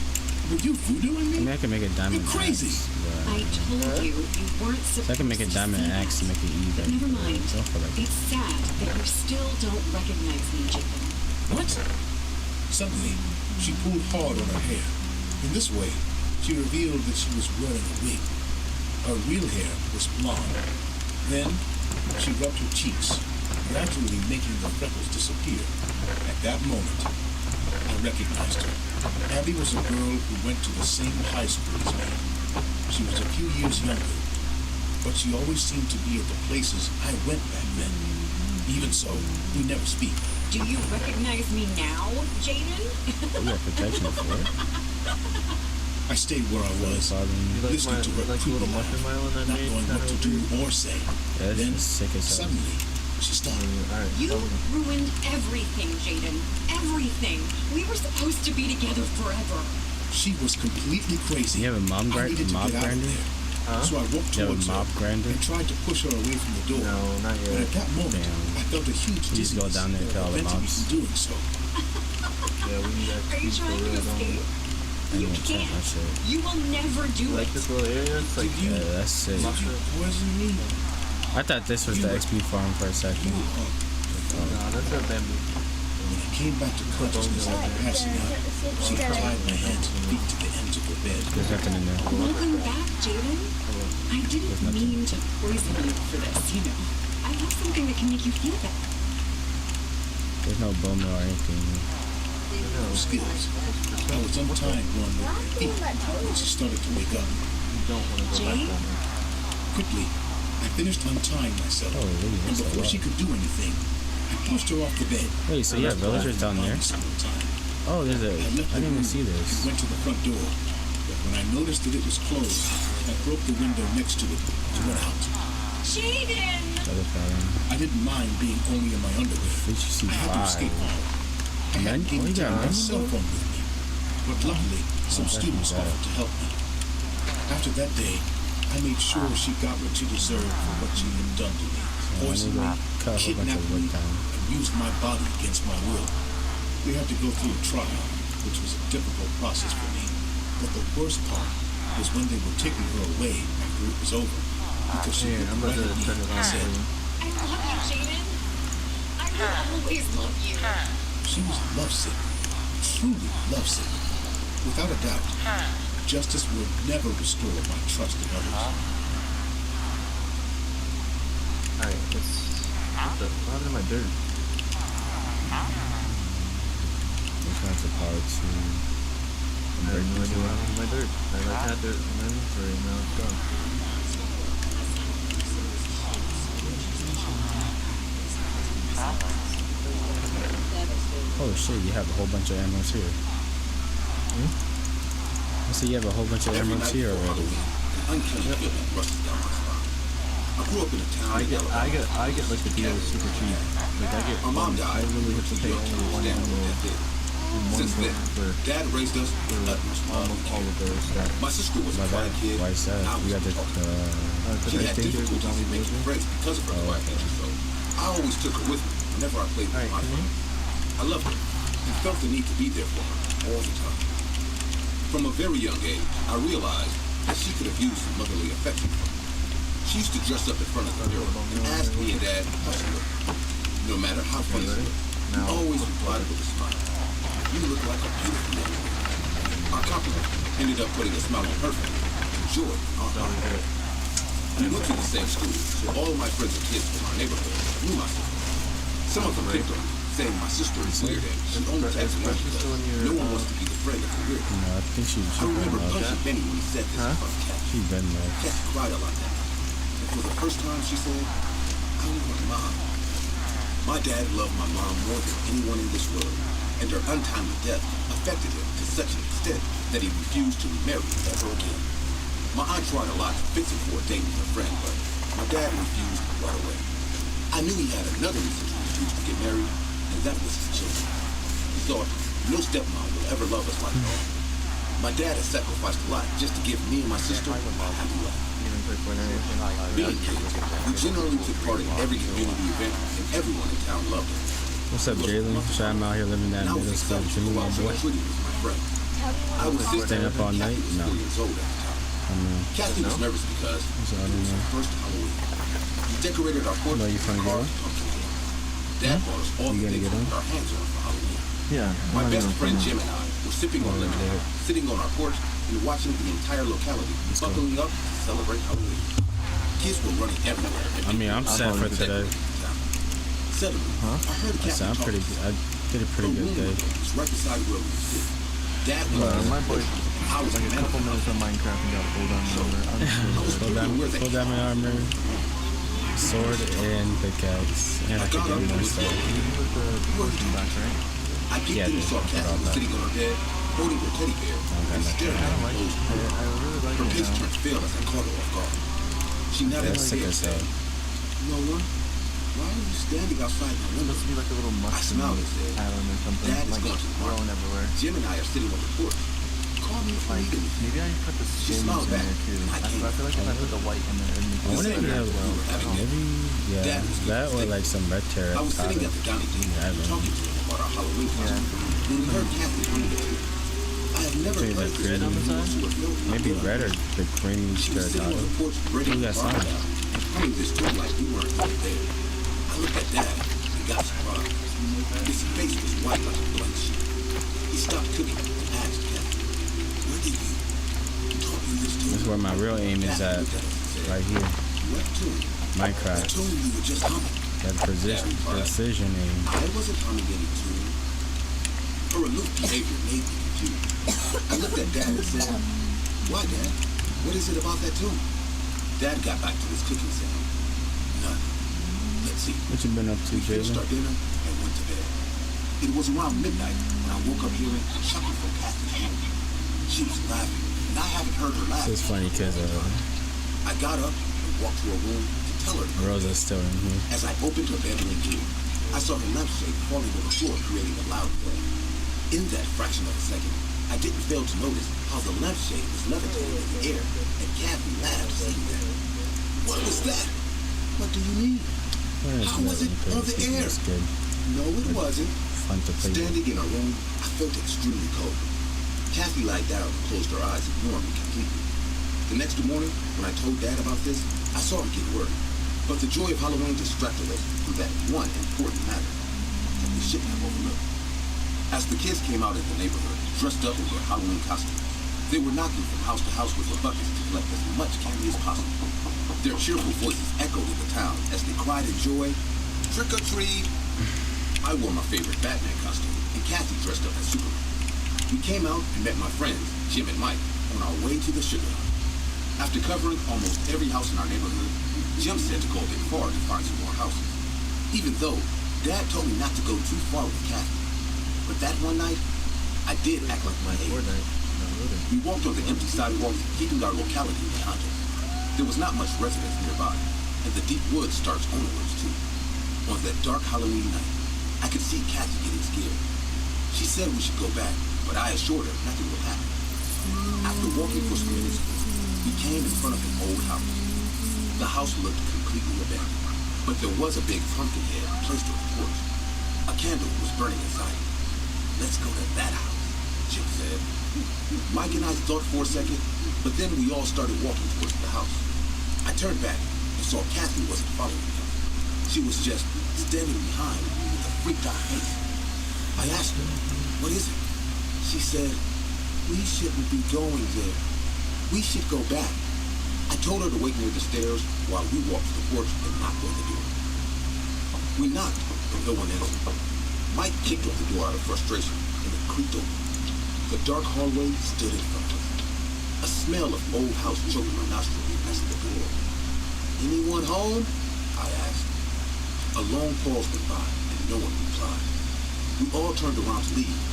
Were you voodooing me? I mean, I can make a diamond. You're crazy. Axe, I told you weren't supposed to. So I can make a diamond axe to make it even. Never mind. Like it's sad that you still don't recognize me, Jacob. What? Suddenly, she pulled hard on her hair. In this way, she revealed that she was wearing a wig. Her real hair was blonde. Then, she rubbed her cheeks, gradually making the freckles disappear. At that moment, I recognized her. Abby was a girl who went to the same high school as me. She was a few years younger, but she always seemed to be at the places I went back then. Even so, we never speak. Do you recognize me now, Jaden? You have protection for it. I stayed where I was, listening to her creepy laugh, not knowing what to do or say. Yeah, then, sick as hell. suddenly, she stopped. You ruined everything, Jaden. Everything. We were supposed to be together forever. She was completely crazy. You have a mob grinder? So I walked towards her and tried to push her away from the door. No, not yet. But at that moment, I felt a huge You just go down there and kill all the preventing me mobs. from doing so. Yeah, we need Are you trying to escape? You can't. You will never do like it. this little area. It's like Yeah, that's it. Did you poison me? I thought this was the XP farm for a second. nah, that's a bamboo. When I came back to consciousness after passing out, she tied my hands and feet to the ends of the bed. There's nothing in there. Welcome back, Jaden. I didn't mean to poison you for this, you know. I have something that can make you feel better. There's no bone meal or anything. No skills. I was untying one with my feet when she started to wake up. You don't want to go back Jay? down there. Quickly, I finished untying myself, Oh, really? and That's a before lot. she could do anything, I pushed her off the bed. Wait, so you have villagers down there? Oh, there's a. I didn't even see and this. went to the front door, but when I noticed that it was closed, I broke the window next to it to run out. Jaden! Other problem. I didn't mind being only in my underwear. Did you see I had to escape 5? home. I had Oh, even you got taken my money? cell phone with me, but luckily some that's students bad. offered to help me. After that day, I made sure she got what she deserved for what she had done to me. Poisoned me, Cut a whole bunch kidnapped of me, wood down. and used my body against my will. We had to go through a trial, which was a difficult process for me. But the worst part was when they were taking her away after it was over, because she Here, looked I'm about right to at me turn it on and for said, you. I love you, Jaden. I will always love you. she was lovesick, truly lovesick. Without a doubt, justice would never restore my trust in others. Alright, let's. What happened to my dirt? Which one's a power to? I have no idea what happened to my dirt. I had dirt in my inventory and now it's gone. Oh shit, you have a whole bunch of emeralds here. I see you have a whole bunch of emeralds here already. Uncanny feeling rushes down my spine. I grew up in a town. I get like the deal is super cheap. Like our mom died. I literally have to pay only one annual. Since then, Dad raised us almost all of those stuff. My sister was a My quiet bad. kid. Why is that? I You was got the. She I had think there's difficulties only in making movie. friends because of her quiet nature, so I always took her with me whenever I played with my friends. I loved her and felt the need to be there for her all the time. From a very young age, I realized that she could have used some motherly affection from me. She used to dress up in front of the mirror and ask me and Dad how she looked. No matter how funny she looked, he always replied with a smile. You look like a beautiful young woman. Our compliment ended up putting a smile on her face and joy on our heart. We went to the same school, so all of my friends and kids from our neighborhood knew my sister. Some of them picked on me, saying my sister is weird and she only takes me because no one wants to be the friend of the weird. No, I think she I remember been punching Benny when he said this in front of Cat. She been there. Cat cried a lot that night. And for the first time, she said, I want Mom. My dad loved my mom more than anyone in this world, and her untimely death affected him to such an extent that he refused to remarry ever again. My aunt tried a lot to fix him for a date with her friend, but my dad refused right away. I knew he had another reason to refuse to get married, and that was his children. He thought, no stepmom will ever love us like that. My dad has sacrificed a lot just to give me and my sister a happy life. Being kids, we generally took part in every community event, and everyone in town loved us. What's up, Jalen? So I'm out here living that middle school dream, my boy. I was Staying up all night? No. I know. Kathy was nervous because So I don't know. first Halloween. We decorated our porch No, you finna get on? Dad bought us all You the gonna things get we on? put our hands on for Halloween. Yeah. My I'm best not friend even Jim and I were sipping on lemonade, sitting on our porch and watching the entire locality buckling up to celebrate Halloween. Kids were running everywhere. I mean, I'm set for today. Suddenly, I heard I said, I'm pretty good. I did a pretty good day. It's right beside where we sit. Dad was my boy, I was like a couple minutes of Minecraft and got a full diamond armor. Full diamond armor, sword, and pickaxe. And I could get more stuff. I peeked in and saw Kathy was sitting on her bed, holding her teddy bear, and staring at her closed door. Her face turned pale as I caught her off guard. She nodded her head and said, Noah, why are you standing outside my window? Supposed to be like a little I smiled and said, pattern or something. Dad is Like going to the growing market. everywhere. Jim and I are sitting on the porch. Call me if you Like need anything. maybe I put the She skins smiled in back. there too. I came. I feel like if I put the white in there, it'd make I it wonder if you better. have maybe, yeah, that or like some red I was sitting at terracotta. the dining table Yeah, I don't talking to him about our Halloween costume when we heard Kathy bring the tea. I have never Maybe heard like this cream. before. Maybe red or the creamy She was sitting on terracotta. the porch breaking Who the got bar some? down and humming this tune like we weren't even there. I looked at Dad and got surprised. His face was white like a blank sheet. He stopped cooking and asked Kathy, where did you taught you this tune? That's where my real aim is at, right here. What tune? The Minecraft. tune you were just humming. That precision aim. I wasn't humming any tune. Her aloof behavior made me confused. I looked at Dad and said, why, Dad? What is it about that tune? Dad got back to his cooking saying, none. Let's see. What you been up to, We finished Jalen? our dinner and went to bed. It was around midnight when I woke up hearing a chuckle from Kathy's room. She was laughing, and I haven't heard her laugh. It's funny because I got up and walked to her room to tell her. Rosa's still in here. As I opened her bedroom door, I saw her lampshade falling on the floor, creating a loud thud. In that fraction of a second, I didn't fail to notice how the lampshade was levitating in the air, and Kathy laughed, seeing that. What was that? What do you mean? How was it on the air? It's good. No, it wasn't. Fun to play with. Standing in her room, I felt extremely cold. Kathy lied down and closed her eyes, ignoring me completely. The next morning, when I told Dad about this, I saw him get worried. But the joy of Halloween distracted us from that one important matter that we shouldn't have overlooked. As the kids came out in the neighborhood, dressed up in their Halloween costumes, they were knocking from house to house with their buckets to collect as much candy as possible. Their cheerful voices echoed in the town as they cried in joy, trick or treat. I wore my favorite Batman costume, and Kathy dressed up as Superman. We came out and met my friends, Jim and Mike, on our way to the sugar hut. After covering almost every house in our neighborhood, Jim said to go a bit far to find some more houses. Even though Dad told me not to go too far with Kathy. But that one night, I did act like my age. We walked on the empty sidewalks, keeping our locality behind us. There was not much residence nearby, And the deep woods starts onwards, too. On that dark Halloween night, I could see Kathy getting scared. She said we should go back, but I assured her nothing will happen. After walking for some minutes, we came in front of an old house. The house looked completely abandoned, but there was a big pumpkin head placed on the porch. A candle was burning inside. Let's go to that house, Jim said. Mike and I thought for a second, but then we all started walking towards the house. I turned back and saw Kathy wasn't following us. She was just standing behind with a freaked out face. I asked her, what is it? She said, we shouldn't be going there. We should go back. I told her to wait near the stairs while we walked to the porch and knocked on the door. We knocked, but no one answered. Mike kicked off the door out of frustration and it creaked open. The dark hallway stood in front of us. A smell of old house choked my nostrils as the door. Anyone home? I asked. A long pause went by and no one replied. We all turned around to leave